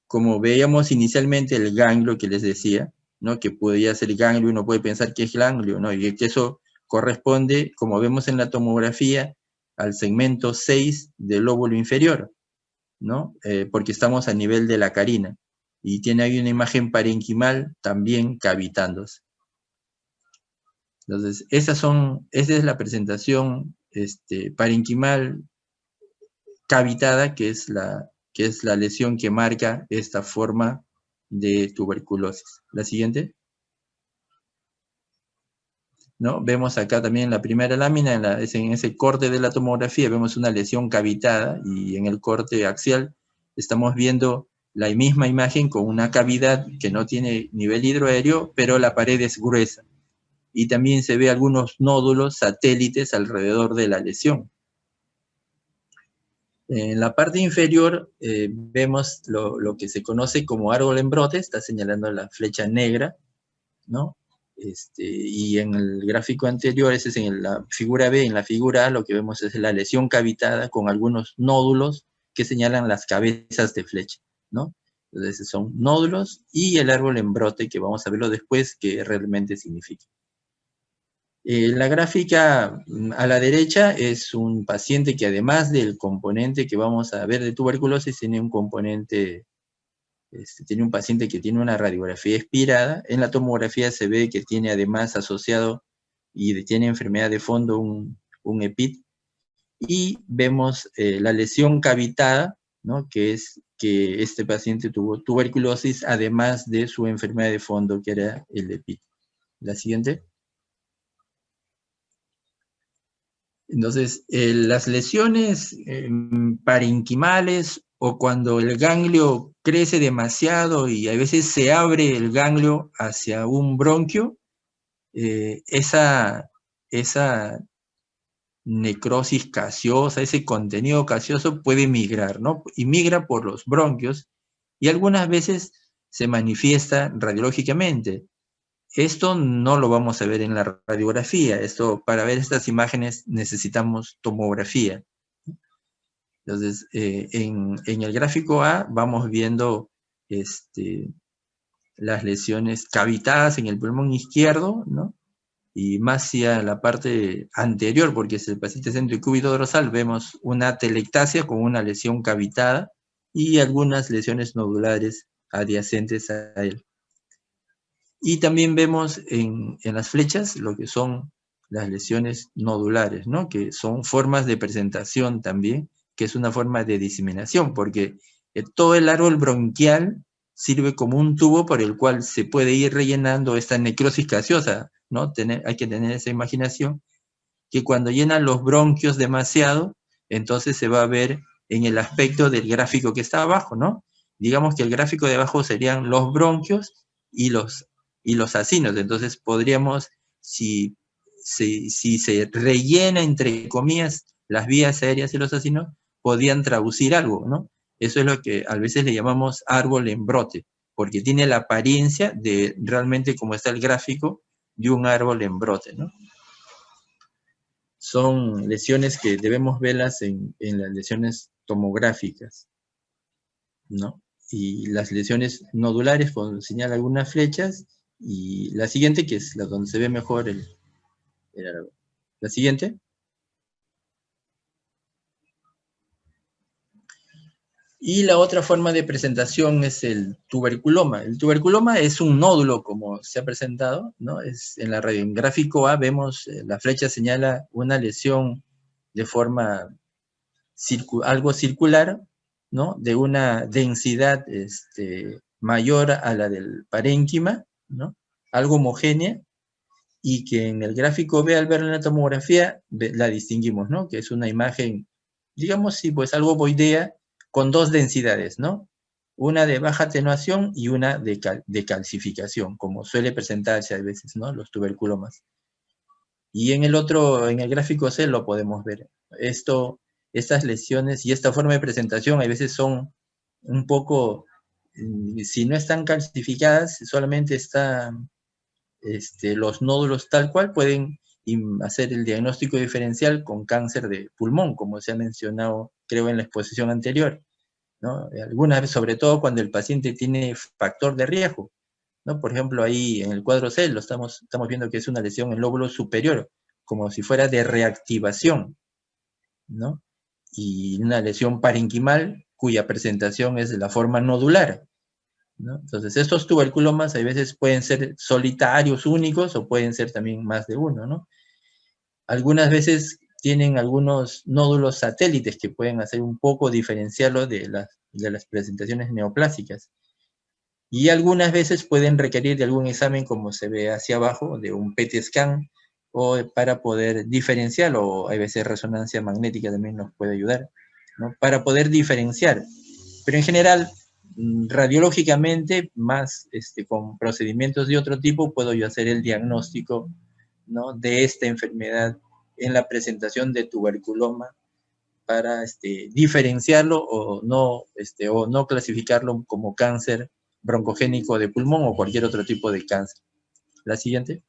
[SPEAKER 1] como veíamos inicialmente el ganglio que les decía, ¿no? Que podía ser ganglio, uno puede pensar que es ganglio, ¿no? Y que eso corresponde, como vemos en la tomografía, al segmento 6 del lóbulo inferior, ¿no? Porque estamos a nivel de la carina. Y tiene ahí una imagen parenquimal también cavitándose. Entonces, esa es la presentación parenquimal cavitada, que es la lesión que marca esta forma de tuberculosis. La siguiente. ¿No? Vemos acá también la primera lámina, en ese corte de la tomografía, vemos una lesión cavitada, y en el corte axial estamos viendo la misma imagen con una cavidad que no tiene nivel hidroaéreo, pero la pared es gruesa. Y también se ve algunos nódulos satélites alrededor de la lesión. En la parte inferior vemos lo que se conoce como árbol en brote, está señalando la flecha negra, ¿no? Y en el gráfico anterior, ese es en la figura B, en la figura A lo que vemos es la lesión cavitada con algunos nódulos que señalan las cabezas de flecha, ¿no? Entonces son nódulos y el árbol en brote, que vamos a verlo después, qué realmente significa. La gráfica a la derecha es un paciente que, además del componente que vamos a ver de tuberculosis, tiene un componente, tiene un paciente que tiene una radiografía expirada. En la tomografía se ve que tiene además asociado y tiene enfermedad de fondo un EPIT. Y vemos la lesión cavitada, ¿no? Que es que este paciente tuvo tuberculosis además de su enfermedad de fondo, que era el EPIT. La siguiente. Entonces, las lesiones parenquimales, o cuando el ganglio crece demasiado y a veces se abre el ganglio hacia un bronquio, esa necrosis gaseosa, ese contenido gaseoso puede migrar, ¿no? Y migra por los bronquios y algunas veces se manifiesta radiológicamente. Esto no lo vamos a ver en la radiografía. Para ver estas imágenes necesitamos tomografía. Entonces, en el gráfico A vamos viendo las lesiones cavitadas en el pulmón izquierdo, ¿no? Y más hacia la parte anterior, porque es el paciente centrocúbito dorsal, vemos una atelectasia con una lesión cavitada y algunas lesiones nodulares adyacentes a él. Y también vemos en las flechas lo que son las lesiones nodulares, ¿no? Que son formas de presentación también, que es una forma de diseminación, porque todo el árbol bronquial sirve como un tubo por el cual se puede ir rellenando esta necrosis gaseosa, ¿no? Hay que tener esa imaginación, que cuando llenan los bronquios demasiado, entonces se va a ver en el aspecto del gráfico que está abajo, ¿no? Digamos que el gráfico de abajo serían los bronquios y los acinos. Entonces podríamos, si se rellena, entre comillas, las vías aéreas y los acinos, podrían traducir algo, ¿no? Eso es lo que a veces le llamamos árbol en brote, porque tiene la apariencia de realmente, como está el gráfico, de un árbol en brote, ¿no? Son lesiones que debemos verlas en las lesiones tomográficas, ¿no? Y las lesiones nodulares, señala algunas flechas, y la siguiente, que es la donde se ve mejor la siguiente. Y la otra forma de presentación es el tuberculoma. El tuberculoma es un nódulo, como se ha presentado, ¿no? En la radiográfico A vemos, la flecha señala una lesión de forma algo circular, ¿no? De una densidad mayor a la del parénquima, ¿no? Algo homogénea, y que en el gráfico B, al ver la tomografía, la distinguimos, ¿no? Que es una imagen, digamos, sí, pues algo ovoidea, con dos densidades, ¿no? Una de baja atenuación y una de calcificación, como suele presentarse a veces, ¿no? Los tuberculomas. Y en el otro, en el gráfico C lo podemos ver. Estas lesiones y esta forma de presentación a veces son un poco, si no están calcificadas, solamente están los nódulos tal cual, pueden hacer el diagnóstico diferencial con cáncer de pulmón, como se ha mencionado, creo, en la exposición anterior, ¿no? Algunas veces, sobre todo cuando el paciente tiene factor de riesgo, ¿no? Por ejemplo, ahí en el cuadro C estamos viendo que es una lesión en el lóbulo superior, como si fuera de reactivación, ¿no? Y una lesión parenquimal cuya presentación es de la forma nodular, ¿no? Entonces, estos tuberculomas a veces pueden ser solitarios, únicos, o pueden ser también más de uno, ¿no? Algunas veces tienen algunos nódulos satélites que pueden hacer un poco diferenciarlo de las presentaciones neoplásicas. Y algunas veces pueden requerir de algún examen, como se ve hacia abajo, de un PET scan, o para poder diferenciarlo, o a veces resonancia magnética también nos puede ayudar, ¿no? Para poder diferenciar. Pero en general, radiológicamente, más con procedimientos de otro tipo, puedo yo hacer el diagnóstico, ¿no? De esta enfermedad en la presentación de tuberculoma para diferenciarlo o no clasificarlo como cáncer broncogénico de pulmón o cualquier otro tipo de cáncer. La siguiente.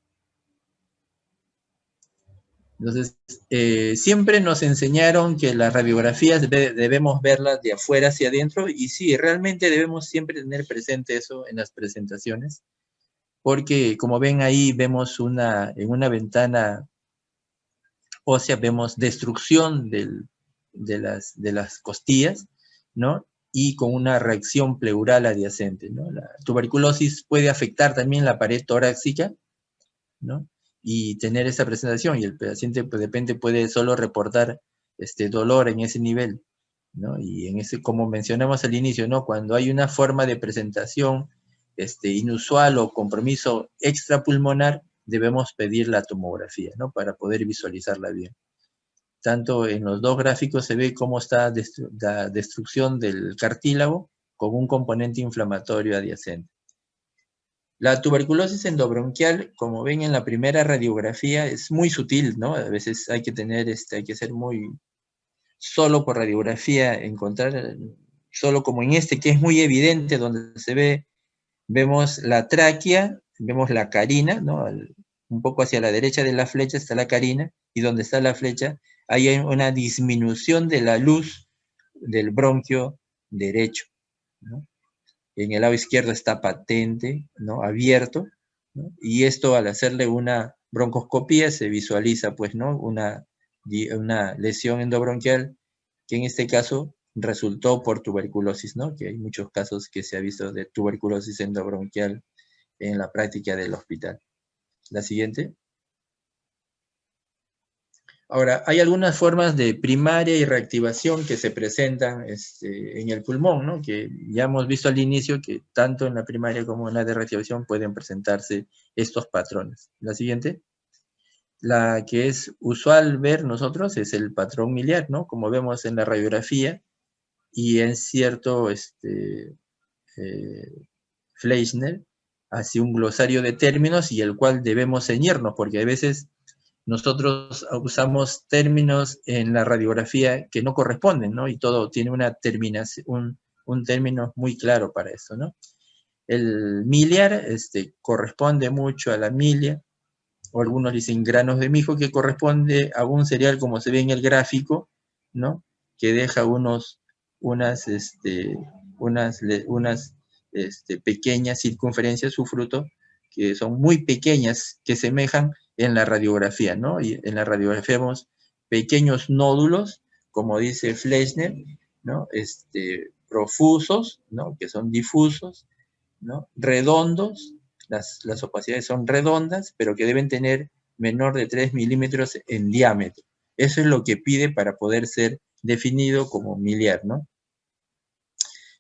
[SPEAKER 1] Entonces, siempre nos enseñaron que las radiografías debemos verlas de afuera hacia adentro, y sí, realmente debemos siempre tener presente eso en las presentaciones, porque como ven ahí, vemos en una ventana ósea, vemos destrucción de las costillas, ¿no? Y con una reacción pleural adyacente, ¿no? La tuberculosis puede afectar también la pared torácica, ¿no? Y tener esa presentación, y el paciente pues, de repente puede solo reportar dolor en ese nivel, ¿no? Y en ese, como mencionamos al inicio, ¿no? Cuando hay una forma de presentación inusual o compromiso extrapulmonar, debemos pedir la tomografía, ¿no? Para poder visualizarla bien. Tanto en los dos gráficos se ve cómo está la destrucción del cartílago con un componente inflamatorio adyacente. La tuberculosis endobronquial, como ven en la primera radiografía, es muy sutil, ¿no? A veces hay que tener, hay que ser muy, solo por radiografía, encontrar, solo como en que es muy evidente, donde se ve, vemos la tráquea, vemos la carina, ¿no? Un poco hacia la derecha de la flecha está la carina, y donde está la flecha, hay una disminución de la luz del bronquio derecho, ¿no? En el lado izquierdo está patente, ¿no? Abierto, ¿no? Y esto, al hacerle una broncoscopía, se visualiza, pues, ¿no? Una lesión endobronquial que en este caso resultó por tuberculosis, ¿no? Que hay muchos casos que se ha visto de tuberculosis endobronquial en la práctica del hospital. La siguiente. Ahora, hay algunas formas de primaria y reactivación que se presentan en el pulmón, ¿no? Que ya hemos visto al inicio que tanto en la primaria como en la de reactivación pueden presentarse estos patrones. La siguiente. La que es usual ver nosotros es el patrón miliar, ¿no? Como vemos en la radiografía, y en cierto Fleischner hace un glosario de términos y el cual debemos ceñirnos, porque a veces nosotros usamos términos en la radiografía que no corresponden, ¿no? Y todo tiene una terminación, un término muy claro para eso, ¿no? El miliar corresponde mucho a la milia, o algunos dicen granos de mijo, que corresponde a un cereal como se ve en el gráfico, ¿no? Que deja unas pequeñas circunferencias, su fruto, que son muy pequeñas, que semejan en la radiografía, ¿no? Y en la radiografía vemos pequeños nódulos, como dice Fleischner, ¿no? profusos, ¿no? Que son difusos, ¿no? Redondos, las opacidades son redondas, pero que deben tener menor de 3 milímetros en diámetro. Eso es lo que pide para poder ser definido como miliar, ¿no?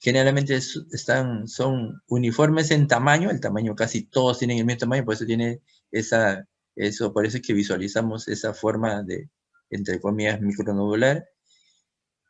[SPEAKER 1] Generalmente son uniformes en tamaño, el tamaño casi todos tienen el mismo tamaño, por eso tiene por eso es que visualizamos esa forma de, entre comillas, micronodular.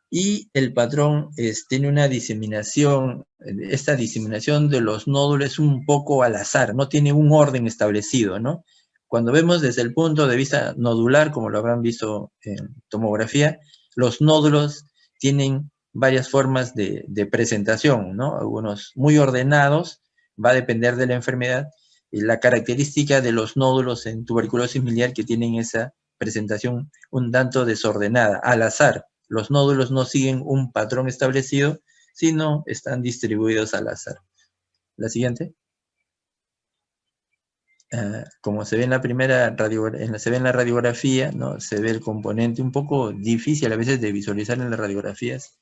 [SPEAKER 1] Y el patrón tiene una diseminación, esta diseminación de los nódulos es un poco al azar, no tiene un orden establecido, ¿no? Cuando vemos desde el punto de vista nodular, como lo habrán visto en tomografía, los nódulos tienen varias formas de presentación, ¿no? Algunos muy ordenados, va a depender de la enfermedad, y la característica de los nódulos en tuberculosis miliar que tienen esa presentación un tanto desordenada, al azar. Los nódulos no siguen un patrón establecido, sino están distribuidos al azar. La siguiente. Como se ve en la primera se ve en la radiografía, ¿no? Se ve el componente un poco difícil a veces de visualizar en las radiografías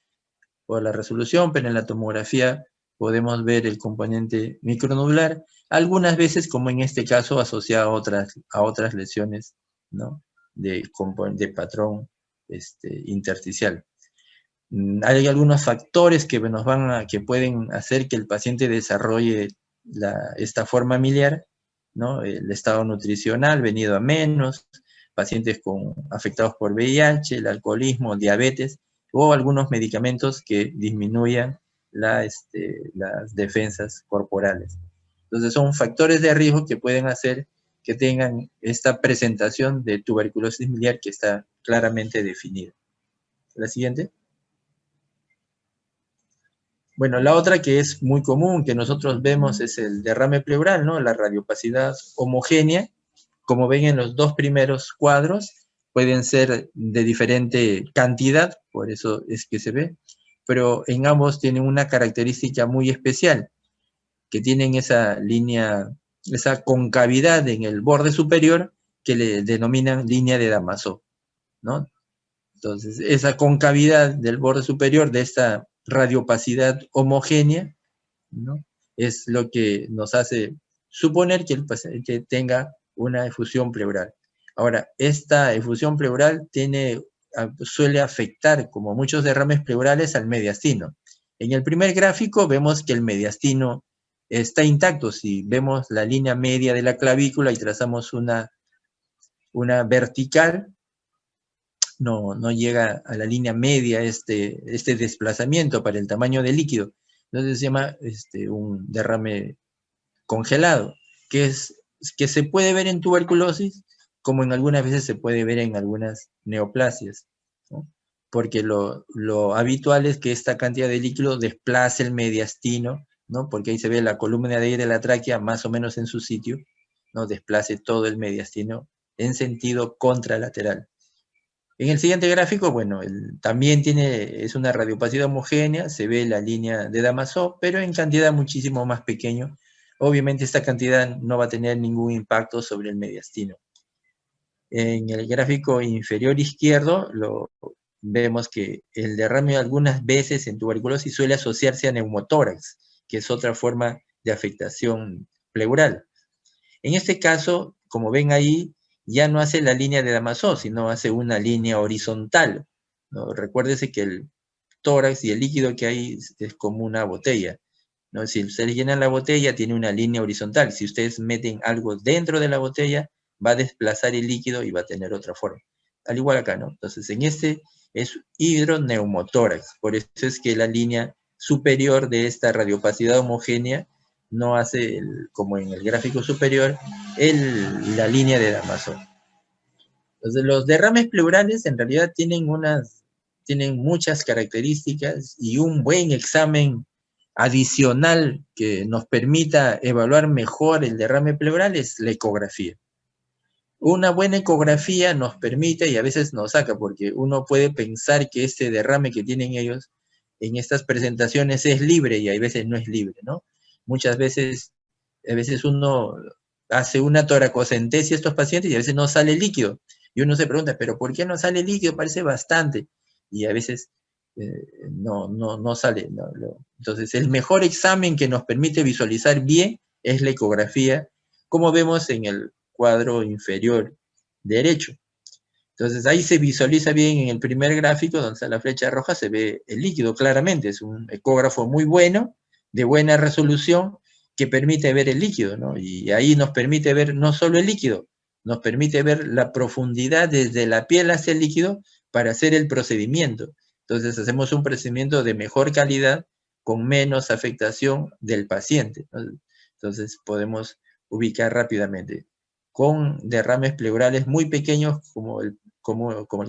[SPEAKER 1] por la resolución, pero en la tomografía podemos ver el componente micronodular, algunas veces, como en este caso, asociado a otras lesiones, ¿no? de patrón intersticial. Hay algunos factores que que pueden hacer que el paciente desarrolle esta forma miliar, ¿no? El estado nutricional venido a menos, pacientes afectados por VIH, el alcoholismo, diabetes, o algunos medicamentos que disminuyan las defensas corporales. Entonces son factores de riesgo que pueden hacer que tengan esta presentación de tuberculosis miliar que está claramente definida. La siguiente. Bueno, la otra que es muy común, que nosotros vemos, es el derrame pleural, ¿no? La radiopacidad homogénea. Como ven en los dos primeros cuadros, pueden ser de diferente cantidad, por eso es que se ve, pero en ambos tienen una característica muy especial, que tienen esa línea, esa concavidad en el borde superior, que le denominan línea de Damasó, ¿no? Entonces, esa concavidad del borde superior de esta radiopacidad homogénea, ¿no? Es lo que nos hace suponer que el paciente tenga una efusión pleural. Ahora, esta efusión pleural suele afectar, como muchos derrames pleurales, al mediastino. En el primer gráfico vemos que el mediastino está intacto. Si vemos la línea media de la clavícula y trazamos una vertical, no llega a la línea media este desplazamiento para el tamaño del líquido. Entonces se llama un derrame congelado, que se puede ver en tuberculosis, como en algunas veces se puede ver en algunas neoplasias, ¿no? Porque lo habitual es que esta cantidad de líquido desplace el mediastino, ¿no? Porque ahí se ve la columna de aire de la tráquea más o menos en su sitio, ¿no? Desplace todo el mediastino en sentido contralateral. En el siguiente gráfico, bueno, también es una radiopacidad homogénea, se ve la línea de Damasó, pero en cantidad muchísimo más pequeño. Obviamente esta cantidad no va a tener ningún impacto sobre el mediastino. En el gráfico inferior izquierdo vemos que el derrame algunas veces en tuberculosis suele asociarse a neumotórax, que es otra forma de afectación pleural. En este caso, como ven ahí, ya no hace la línea de Damasó, sino hace una línea horizontal, ¿no? Recuérdese que el tórax y el líquido que hay es como una botella, ¿no? Si ustedes llenan la botella, tiene una línea horizontal. Si ustedes meten algo dentro de la botella, va a desplazar el líquido y va a tener otra forma. Al igual acá, ¿no? Entonces, en este es hidroneumotórax. Por eso es que la línea superior de esta radiopacidad homogénea no hace, como en el gráfico superior, la línea de Damasó. Entonces, los derrames pleurales en realidad tienen muchas características y un buen examen adicional que nos permita evaluar mejor el derrame pleural es la ecografía. Una buena ecografía nos permite, y a veces nos saca, porque uno puede pensar que este derrame que tienen ellos en estas presentaciones es libre y a veces no es libre, ¿no? Muchas veces, a veces uno hace una toracocentesia a estos pacientes y a veces no sale líquido. Y uno se pregunta, ¿pero por qué no sale líquido? Parece bastante. Y a veces no sale. Entonces, el mejor examen que nos permite visualizar bien es la ecografía, como vemos en el cuadro inferior derecho. Entonces, ahí se visualiza bien en el primer gráfico, donde está la flecha roja, se ve el líquido claramente. Es un ecógrafo muy bueno, de buena resolución, que permite ver el líquido, ¿no? Y ahí nos permite ver no solo el líquido, nos permite ver la profundidad desde la piel hacia el líquido para hacer el procedimiento. Entonces, hacemos un procedimiento de mejor calidad con menos afectación del paciente, ¿no? Entonces, podemos ubicar rápidamente. Con derrames pleurales muy pequeños como el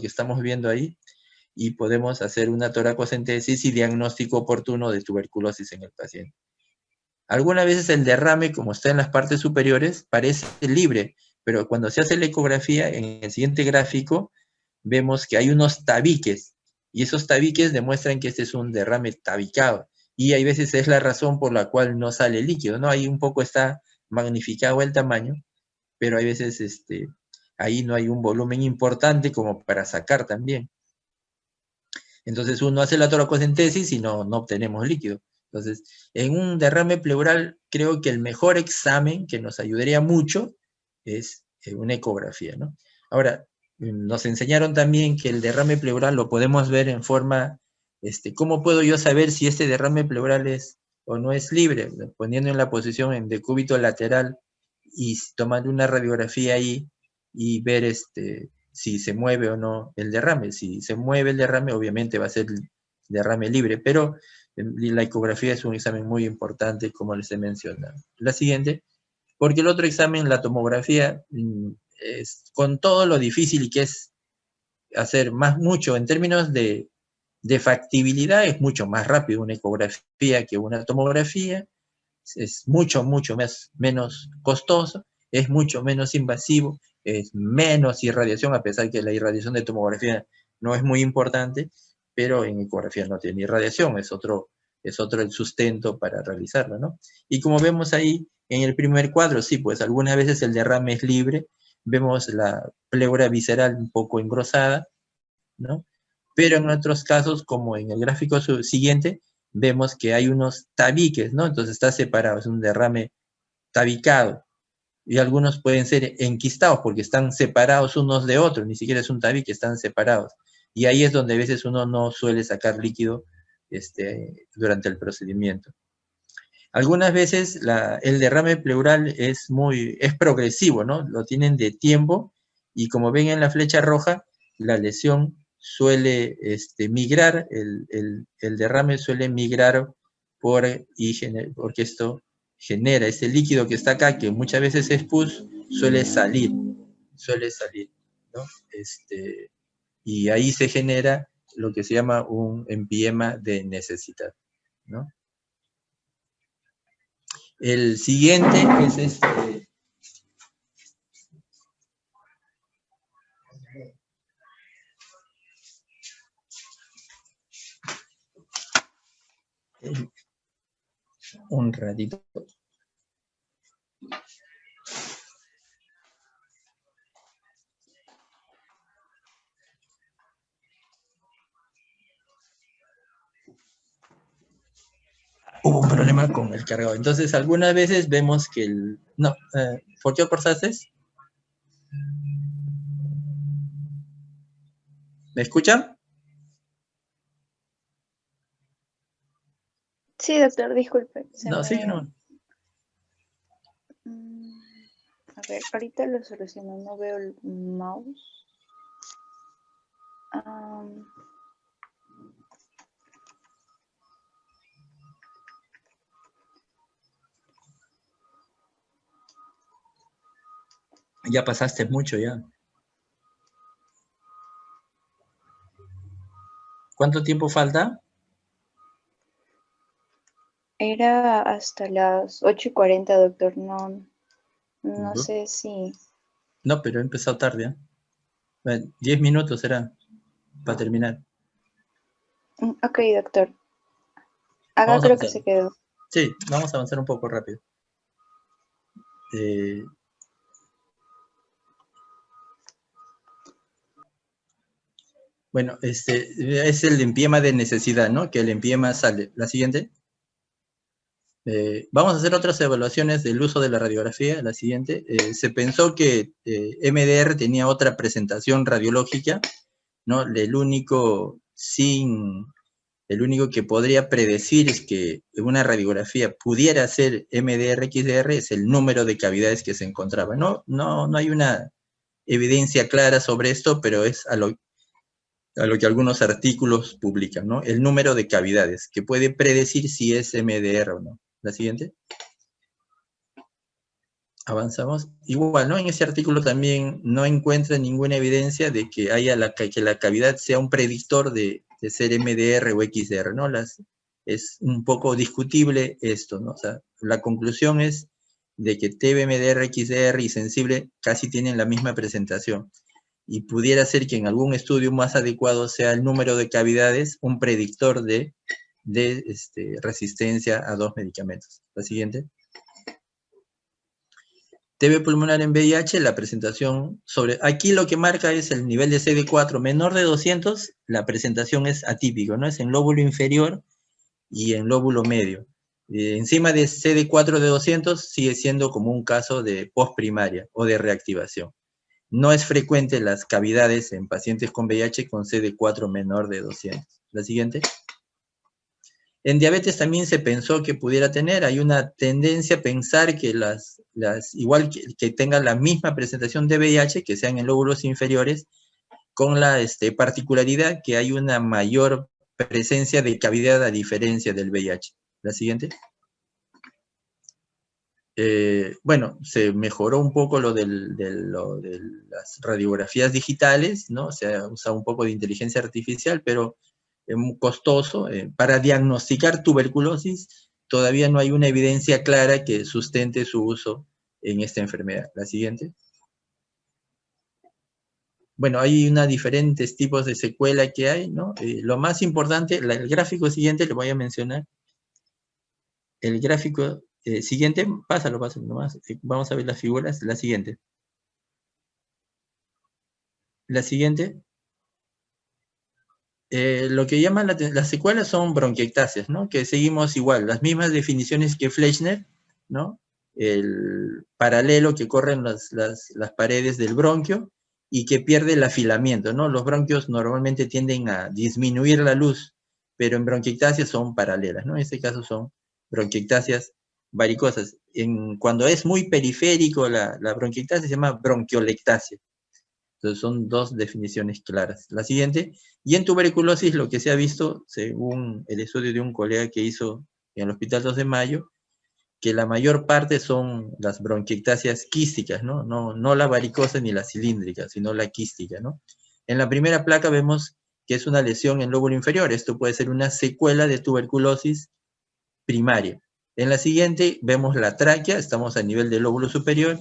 [SPEAKER 1] que estamos viendo ahí, y podemos hacer una toracocentesis y diagnóstico oportuno de tuberculosis en el paciente. Algunas veces el derrame, como está en las partes superiores, parece libre, pero cuando se hace la ecografía, en el siguiente gráfico, vemos que hay unos tabiques, y esos tabiques demuestran que este es un derrame tabicado, y hay veces es la razón por la cual no sale líquido, ¿no? Ahí un poco está magnificado el tamaño, pero hay veces ahí no hay un volumen importante como para sacar también. Entonces uno hace la toracocentesis y no obtenemos líquido. Entonces, en un derrame pleural, creo que el mejor examen que nos ayudaría mucho es una ecografía, ¿no? Ahora, nos enseñaron también que el derrame pleural lo podemos ver en forma, ¿cómo puedo yo saber si este derrame pleural es o no es libre? Poniendo en la posición en decúbito lateral y tomando una radiografía ahí y ver si se mueve o no el derrame. Si se mueve el derrame, obviamente va a ser derrame libre, pero la ecografía es un examen muy importante, como les he mencionado. La siguiente, porque el otro examen, la tomografía, es, con todo lo difícil que es hacer mucho en términos de factibilidad, es mucho más rápido una ecografía que una tomografía, es mucho menos costoso, es mucho menos invasivo, es menos irradiación, a pesar que la irradiación de tomografía no es muy importante, pero en ecografía no tiene irradiación, es otro el sustento para realizarla, ¿no? Y como vemos ahí en el primer cuadro, sí, pues algunas veces el derrame es libre, vemos la pleura visceral un poco engrosada, ¿no? Pero en otros casos, como en el gráfico siguiente, vemos que hay unos tabiques, ¿no? Entonces está separado, es un derrame tabicado. Y algunos pueden ser enquistados porque están separados unos de otros, ni siquiera es un tabique, están separados. Y ahí es donde a veces uno no suele sacar líquido durante el procedimiento. Algunas veces el derrame pleural es progresivo, ¿no? Lo tienen de tiempo y como ven en la flecha roja, la lesión suele migrar, el derrame suele migrar porque esto genera ese líquido que está acá, que muchas veces es pus, suele salir, ¿no? Y ahí se genera lo que se llama un empiema de necesidad, ¿no? El siguiente es un ratito. Hubo un problema con el cargador. Entonces, algunas veces vemos que no, ¿por qué cortaste? ¿Me escuchan?
[SPEAKER 2] Sí, doctor, disculpe.
[SPEAKER 1] No, sí, no.
[SPEAKER 2] A ver, ahorita lo soluciono, no veo el mouse.
[SPEAKER 1] Ya pasaste mucho ya. ¿Cuánto tiempo falta?
[SPEAKER 2] Era hasta las 8:40, doctor. No sé si...
[SPEAKER 1] No, pero he empezado tarde. 10 minutos será para terminar.
[SPEAKER 2] Ok, doctor. Acá
[SPEAKER 1] Vamos a
[SPEAKER 2] creo que
[SPEAKER 1] avanzar.
[SPEAKER 2] se quedó.
[SPEAKER 1] Sí, vamos a avanzar un poco rápido. Bueno, es el empiema de necesidad, ¿no? Que el empiema sale. La siguiente. Vamos a hacer otras evaluaciones del uso de la radiografía. La siguiente. Se pensó que MDR tenía otra presentación radiológica, ¿no? El único que podría predecir es que una radiografía pudiera ser MDR-XDR es el número de cavidades que se encontraba. No hay una evidencia clara sobre esto, pero es a lo que algunos artículos publican, ¿no? El número de cavidades, que puede predecir si es MDR o no. La siguiente. Avanzamos. Igual, ¿no? En ese artículo también no encuentra ninguna evidencia de que que la cavidad sea un predictor de ser MDR o XDR, ¿no? Es un poco discutible esto, ¿no? O sea, la conclusión es de que TB-MDR, XDR y sensible casi tienen la misma presentación. Y pudiera ser que en algún estudio más adecuado sea el número de cavidades un predictor de resistencia a dos medicamentos. La siguiente. TB pulmonar en VIH, la presentación sobre... Aquí lo que marca es el nivel de CD4 menor de 200, la presentación es atípico, ¿no? Es en lóbulo inferior y en lóbulo medio. Encima de CD4 de 200 sigue siendo como un caso de postprimaria o de reactivación. No es frecuente las cavidades en pacientes con VIH con CD4 menor de 200. La siguiente. En diabetes también se pensó que pudiera tener, hay una tendencia a pensar que igual que tengan la misma presentación de VIH, que sean en lóbulos inferiores, con la particularidad que hay una mayor presencia de cavidad a diferencia del VIH. La siguiente. Bueno, se mejoró un poco lo de las radiografías digitales, ¿no? Se ha usado un poco de inteligencia artificial, pero es muy costoso. Para diagnosticar tuberculosis, todavía no hay una evidencia clara que sustente su uso en esta enfermedad. La siguiente. Bueno, hay diferentes tipos de secuela que hay, ¿no? Lo más importante, el gráfico siguiente le voy a mencionar. El gráfico siguiente, pásalo nomás. Vamos a ver las figuras. La siguiente. La siguiente. Lo que llaman las secuelas son bronquiectasias, ¿no? Que seguimos igual, las mismas definiciones que Fleischner, ¿no? El paralelo que corren las paredes del bronquio y que pierde el afilamiento, ¿no? Los bronquios normalmente tienden a disminuir la luz, pero en bronquiectasias son paralelas, ¿no? En este caso son bronquiectasias varicosas. Cuando es muy periférico la bronquiectasia se llama bronquiolectasia. Entonces son dos definiciones claras. La siguiente, y en tuberculosis lo que se ha visto, según el estudio de un colega que hizo en el Hospital 2 de Mayo, que la mayor parte son las bronquiectasias quísticas, ¿no? No la varicosa ni la cilíndrica, sino la quística, ¿no? En la primera placa vemos que es una lesión en lóbulo inferior. Esto puede ser una secuela de tuberculosis primaria. En la siguiente vemos la tráquea, estamos a nivel del lóbulo superior,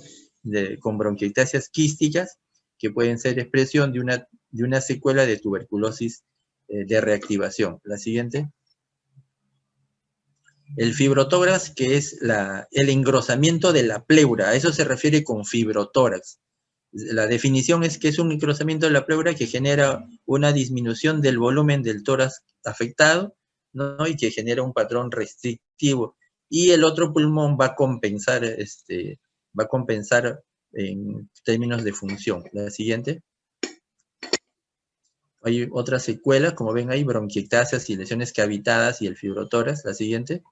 [SPEAKER 1] con bronquiectasias quísticas, que pueden ser expresión de una secuela de tuberculosis de reactivación. La siguiente. El fibrotórax, que es el engrosamiento de la pleura, a eso se refiere con fibrotórax. La definición es que es un engrosamiento de la pleura que genera una disminución del volumen del tórax afectado, ¿no? Y que genera un patrón restrictivo. Y el otro pulmón va a compensar en términos de función. La siguiente. Hay otras secuelas, como ven ahí, bronquiectasias y lesiones cavitadas y el fibrotórax. La siguiente.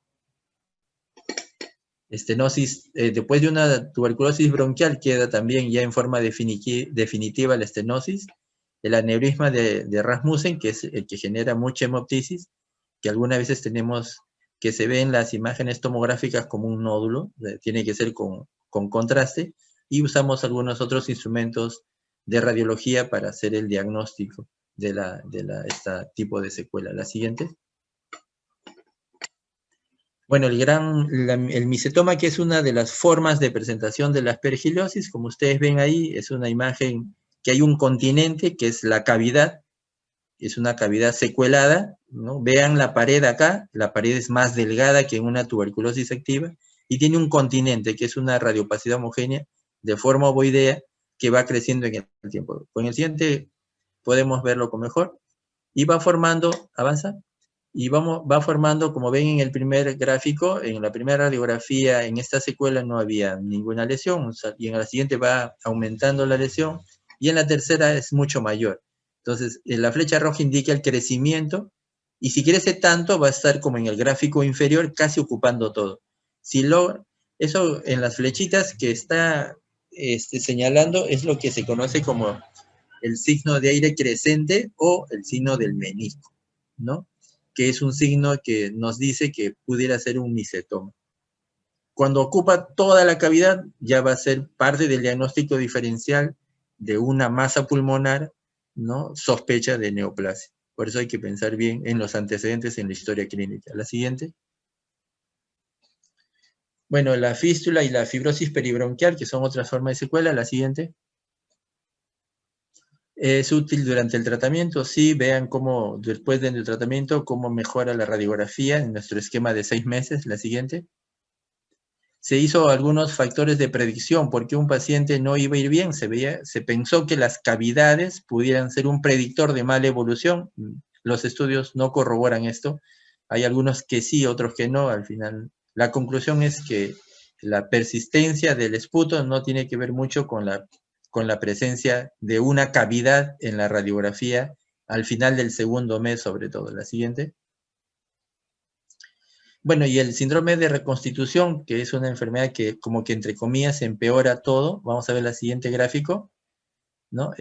[SPEAKER 1] Estenosis, después de una tuberculosis bronquial queda también ya en forma definitiva la estenosis. El aneurisma de Rasmussen, que es el que genera mucha hemoptisis, que algunas veces tenemos que se ve en las imágenes tomográficas como un nódulo, tiene que ser con contraste, y usamos algunos otros instrumentos de radiología para hacer el diagnóstico de este tipo de secuela. La siguiente. Bueno, el micetoma, que es una de las formas de presentación de la aspergillosis, como ustedes ven ahí, es una imagen que hay un continente, que es la cavidad, es una cavidad secuelada, ¿no? Vean la pared acá, la pared es más delgada que en una tuberculosis activa, y tiene un continente, que es una radiopacidad homogénea, de forma ovoidea, que va creciendo en el tiempo. Con el siguiente podemos verlo con mejor. y va formando, avanza, y va formando, como ven en el primer gráfico, en la primera radiografía, en esta secuela no había ninguna lesión, o sea, y en la siguiente va aumentando la lesión, y en la tercera es mucho mayor. Entonces, la flecha roja indica el crecimiento, y si crece tanto, va a estar como en el gráfico inferior, casi ocupando todo. Si lo, eso en las flechitas que está señalando es lo que se conoce como el signo de aire crecente o el signo del menisco, ¿no? Que es un signo que nos dice que pudiera ser un micetoma. Cuando ocupa toda la cavidad, ya va a ser parte del diagnóstico diferencial de una masa pulmonar, ¿no? Sospecha de neoplasia. Por eso hay que pensar bien en los antecedentes en la historia clínica. La siguiente. Bueno, la fístula y la fibrosis peribronquial, que son otras formas de secuela. La siguiente. ¿Es útil durante el tratamiento? Sí, vean cómo después del tratamiento, cómo mejora la radiografía en nuestro esquema de 6 meses. La siguiente. Se hizo algunos factores de predicción porque un paciente no iba a ir bien. Se pensó que las cavidades pudieran ser un predictor de mala evolución. Los estudios no corroboran esto. Hay algunos que sí, otros que no. Al final, la conclusión es que la persistencia del esputo no tiene que ver mucho con la presencia de una cavidad en la radiografía al final del segundo mes, sobre todo. La siguiente. Bueno, y el síndrome de reconstitución, que es una enfermedad que como que entre comillas empeora todo. Vamos a ver el siguiente gráfico, ¿no?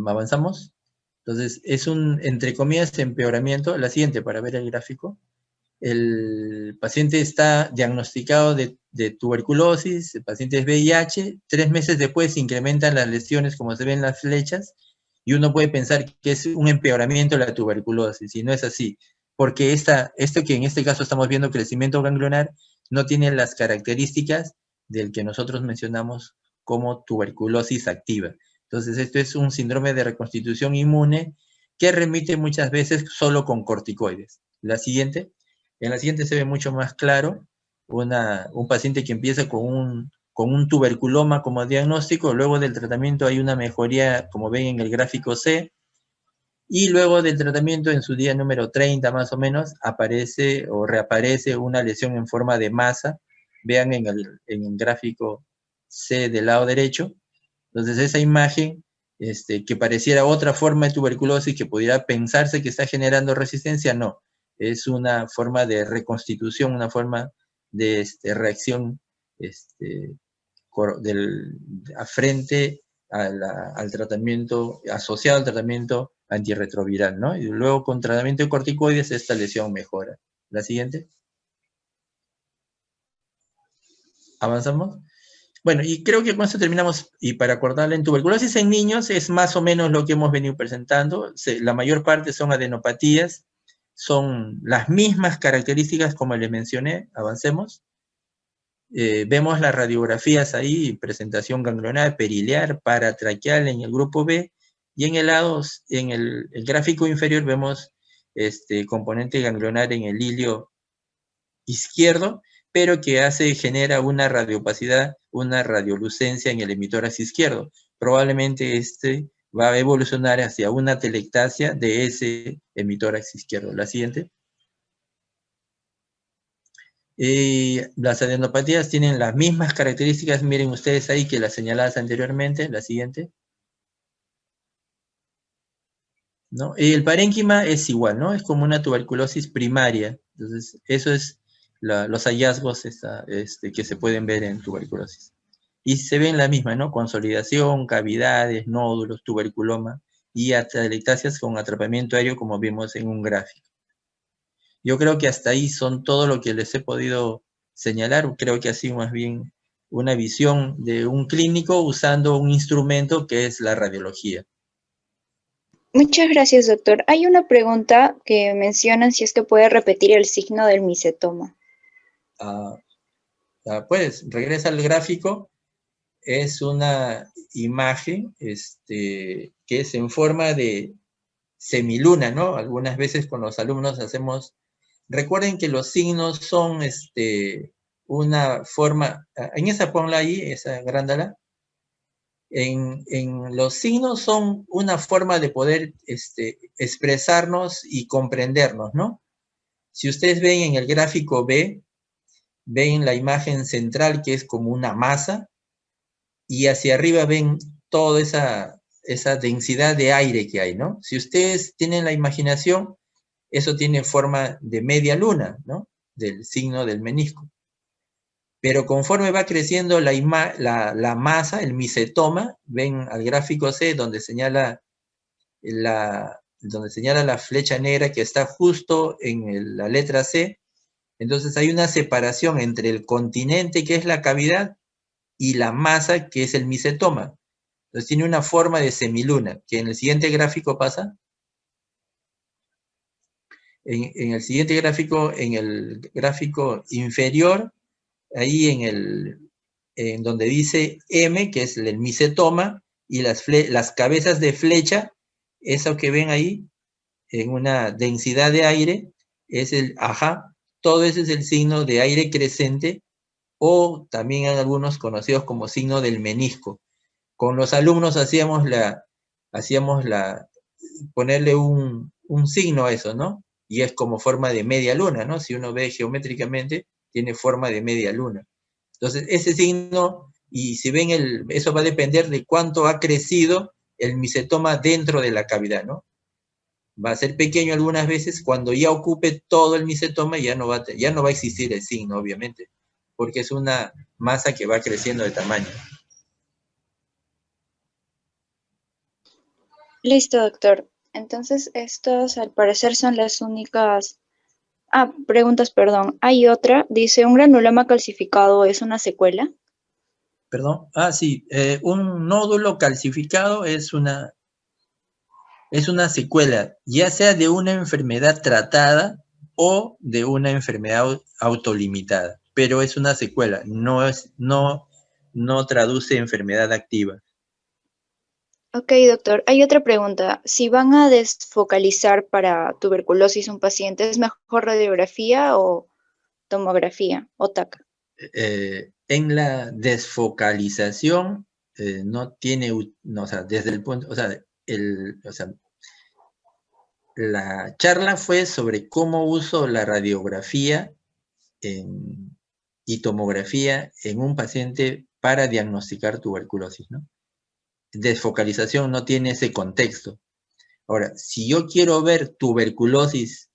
[SPEAKER 1] Avanzamos. Entonces, es un, entre comillas, empeoramiento. La siguiente, para ver el gráfico. El paciente está diagnosticado de tuberculosis, el paciente es VIH, 3 meses después se incrementan las lesiones como se ven en las flechas, y uno puede pensar que es un empeoramiento de la tuberculosis, y no es así, porque esto que en este caso estamos viendo, crecimiento ganglionar, no tiene las características del que nosotros mencionamos como tuberculosis activa. Entonces, esto es un síndrome de reconstitución inmune que remite muchas veces solo con corticoides. La siguiente. En la siguiente se ve mucho más claro un paciente que empieza con un tuberculoma como diagnóstico, luego del tratamiento hay una mejoría, como ven en el gráfico C, y luego del tratamiento en su día número 30 más o menos, aparece o reaparece una lesión en forma de masa, vean en el gráfico C del lado derecho. Entonces esa imagen que pareciera otra forma de tuberculosis que pudiera pensarse que está generando resistencia, no, es una forma de reconstitución, una forma de reacción frente al tratamiento, asociado al tratamiento antirretroviral, ¿no? Y luego con tratamiento de corticoides esta lesión mejora. La siguiente. ¿Avanzamos? Bueno, y creo que con esto terminamos, y para acordarle, en tuberculosis en niños es más o menos lo que hemos venido presentando. La mayor parte son adenopatías, son las mismas características como les mencioné. Avancemos. Vemos las radiografías ahí, presentación ganglionar, periliar, paratraqueal en el grupo B, y en el lado, en el gráfico inferior vemos componente ganglionar en el hilio izquierdo, pero que genera una radiopacidad, una radiolucencia en el hemitórax izquierdo. Probablemente va a evolucionar hacia una telectasia de ese hemitórax izquierdo. La siguiente. Las adenopatías tienen las mismas características, miren ustedes ahí, que las señaladas anteriormente. La siguiente. ¿No? El parénquima es igual, ¿no? Es como una tuberculosis primaria. Entonces, eso es los hallazgos que se pueden ver en tuberculosis. Y se ven la misma, ¿no? Consolidación, cavidades, nódulos, tuberculoma y atelectasias con atrapamiento aéreo, como vimos en un gráfico. Yo creo que hasta ahí son todo lo que les he podido señalar. Creo que ha sido más bien una visión de un clínico usando un instrumento que es la radiología.
[SPEAKER 2] Muchas gracias, doctor. Hay una pregunta que mencionan si es que puede repetir el signo del micetoma.
[SPEAKER 1] Pues, regresa al gráfico. Es una imagen que es en forma de semiluna, ¿no? Algunas veces con los alumnos hacemos. Recuerden que los signos son una forma. En esa ponla ahí, esa agrándala. En los signos son una forma de poder expresarnos y comprendernos, ¿no? Si ustedes ven en el gráfico B, ven la imagen central que es como una masa, y hacia arriba ven toda esa densidad de aire que hay, ¿no? Si ustedes tienen la imaginación, eso tiene forma de media luna, ¿no? Del signo del menisco. Pero conforme va creciendo la masa, el misentoma, ven al gráfico C donde señala la flecha negra que está justo en la letra C, entonces hay una separación entre el continente, que es la cavidad, y la masa, que es el misentoma. Entonces tiene una forma de semiluna, que en el siguiente gráfico pasa. En el siguiente gráfico, en el gráfico inferior, ahí en donde dice M, que es el misentoma, y las cabezas de flecha, eso que ven ahí, en una densidad de aire, es todo ese es el signo de aire crecente, o también hay algunos conocidos como signo del menisco. Con los alumnos hacíamos ponerle un signo a eso, ¿no? Y es como forma de media luna, ¿no? Si uno ve geométricamente, tiene forma de media luna. Entonces, ese signo, y si ven, eso va a depender de cuánto ha crecido el misentoma dentro de la cavidad, ¿no? Va a ser pequeño algunas veces, cuando ya ocupe todo el misentoma ya no va a existir el signo, obviamente, porque es una masa que va creciendo de tamaño.
[SPEAKER 2] Listo, doctor. Entonces, estos al parecer son las únicas... preguntas, perdón. Hay otra. Dice, ¿un granuloma calcificado es una secuela?
[SPEAKER 1] Perdón. Sí. Un nódulo calcificado es una secuela, ya sea de una enfermedad tratada o de una enfermedad autolimitada, pero es una secuela, no traduce enfermedad activa.
[SPEAKER 2] Ok, doctor. Hay otra pregunta. Si van a desfocalizar para tuberculosis un paciente, ¿es mejor radiografía o tomografía o TAC?
[SPEAKER 1] En la desfocalización no tiene, no, o sea, desde el punto, la charla fue sobre cómo uso la radiografía y tomografía en un paciente para diagnosticar tuberculosis, ¿no? Desfocalización no tiene ese contexto. Ahora, si yo quiero ver tuberculosis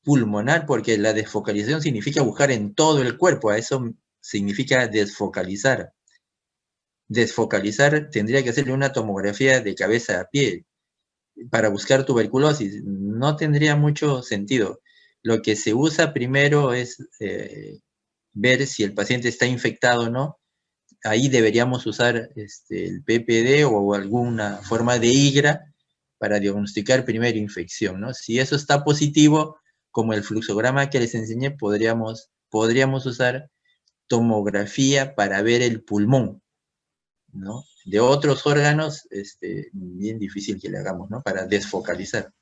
[SPEAKER 1] pulmonar, porque la desfocalización significa buscar en todo el cuerpo, a eso significa desfocalizar. Desfocalizar tendría que hacerle una tomografía de cabeza a pie para buscar tuberculosis. No tendría mucho sentido. Lo que se usa primero es ver si el paciente está infectado o no. Ahí deberíamos usar el PPD o alguna forma de IGRA para diagnosticar primero infección, ¿no? Si eso está positivo, como el fluxograma que les enseñé, podríamos usar tomografía para ver el pulmón, ¿no? De otros órganos, bien difícil que le hagamos, ¿no? Para desfocalizar.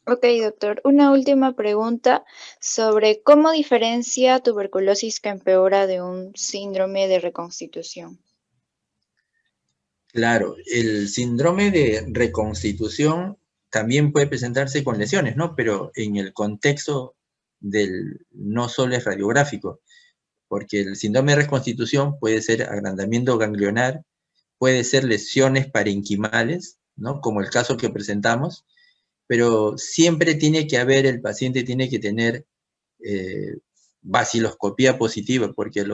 [SPEAKER 2] Ok, doctor. Una última pregunta sobre cómo diferencia tuberculosis que empeora de un síndrome de reconstitución.
[SPEAKER 1] Claro, el síndrome de reconstitución también puede presentarse con lesiones, ¿no? Pero en el contexto no solo es radiográfico, porque el síndrome de reconstitución puede ser agrandamiento ganglionar, puede ser lesiones parenquimales, ¿no? Como el caso que presentamos, pero siempre el paciente tiene que tener vaciloscopía positiva, porque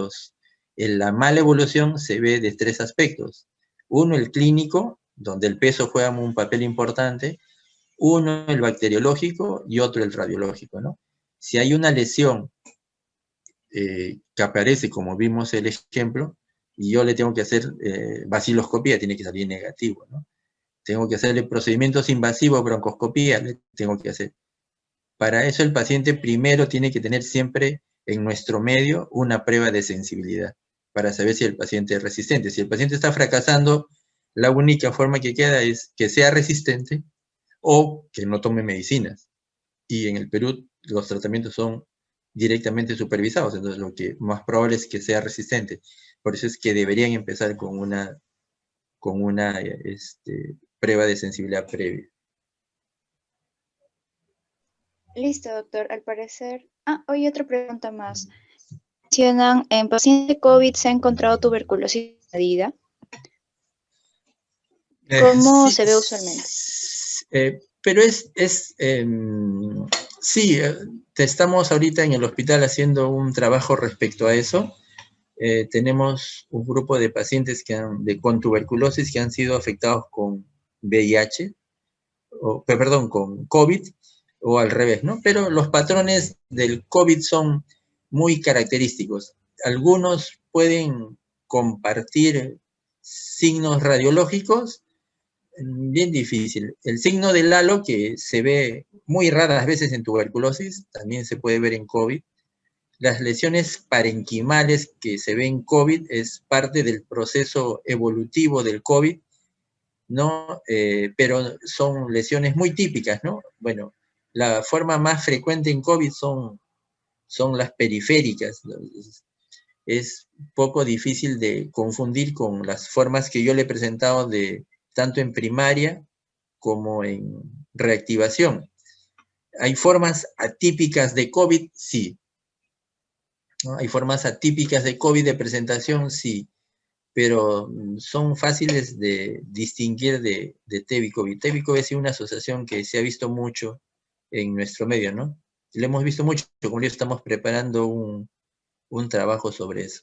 [SPEAKER 1] la mala evolución se ve de 3 aspectos. Uno, el clínico, donde el peso juega un papel importante. Uno, el bacteriológico, y otro, el radiológico, ¿no? Si hay una lesión que aparece, como vimos el ejemplo, y yo le tengo que hacer vaciloscopía, tiene que salir negativo, ¿no? Tengo que hacerle procedimientos invasivos, broncoscopía, le tengo que hacer. Para eso el paciente primero tiene que tener siempre en nuestro medio una prueba de sensibilidad, para saber si el paciente es resistente. Si el paciente está fracasando, la única forma que queda es que sea resistente o que no tome medicinas. Y en el Perú los tratamientos son directamente supervisados, entonces lo que más probable es que sea resistente. Por eso es que deberían empezar con una prueba de sensibilidad previa.
[SPEAKER 2] Listo, doctor. Al parecer... hoy otra pregunta más. Mencionan, en paciente COVID se ha encontrado tuberculosis añadida. ¿Cómo
[SPEAKER 1] Sí,
[SPEAKER 2] se ve usualmente?
[SPEAKER 1] pero sí, estamos ahorita en el hospital haciendo un trabajo respecto a eso. Tenemos un grupo de pacientes con tuberculosis que han sido afectados con VIH, perdón, con COVID, o al revés, ¿no? Pero los patrones del COVID son muy característicos. Algunos pueden compartir signos radiológicos, bien difícil. El signo del halo, que se ve muy raras veces en tuberculosis, también se puede ver en COVID. Las lesiones parenquimales que se ven en COVID es parte del proceso evolutivo del COVID, ¿no? Pero son lesiones muy típicas, ¿no? Bueno, la forma más frecuente en COVID son las periféricas. Es poco difícil de confundir con las formas que yo le he presentado tanto en primaria como en reactivación. ¿Hay formas atípicas de COVID? Sí. ¿No? ¿Hay formas atípicas de COVID de presentación? Sí. Pero son fáciles de distinguir de TB-COVID. TB-COVID es una asociación que se ha visto mucho en nuestro medio, ¿no? Lo hemos visto mucho, como yo estamos preparando un trabajo sobre eso.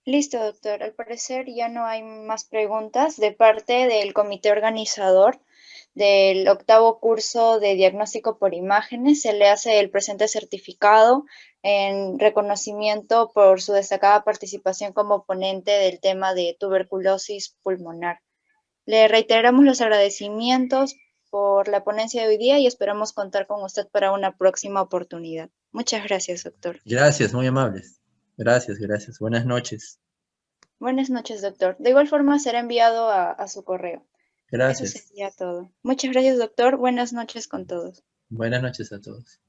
[SPEAKER 2] Listo, doctor. Al parecer ya no hay más preguntas de parte del comité organizador del 8º curso de diagnóstico por imágenes. Se le hace el presente certificado en reconocimiento por su destacada participación como ponente del tema de tuberculosis pulmonar. Le reiteramos los agradecimientos por la ponencia de hoy día y esperamos contar con usted para una próxima oportunidad. Muchas gracias, doctor.
[SPEAKER 1] Gracias, muy amables. Gracias, gracias. Buenas noches.
[SPEAKER 2] Buenas noches, doctor. De igual forma será enviado a su correo. Eso
[SPEAKER 1] Gracias.
[SPEAKER 2] sería todo. Muchas gracias, doctor. Buenas noches con todos.
[SPEAKER 1] Buenas noches a todos.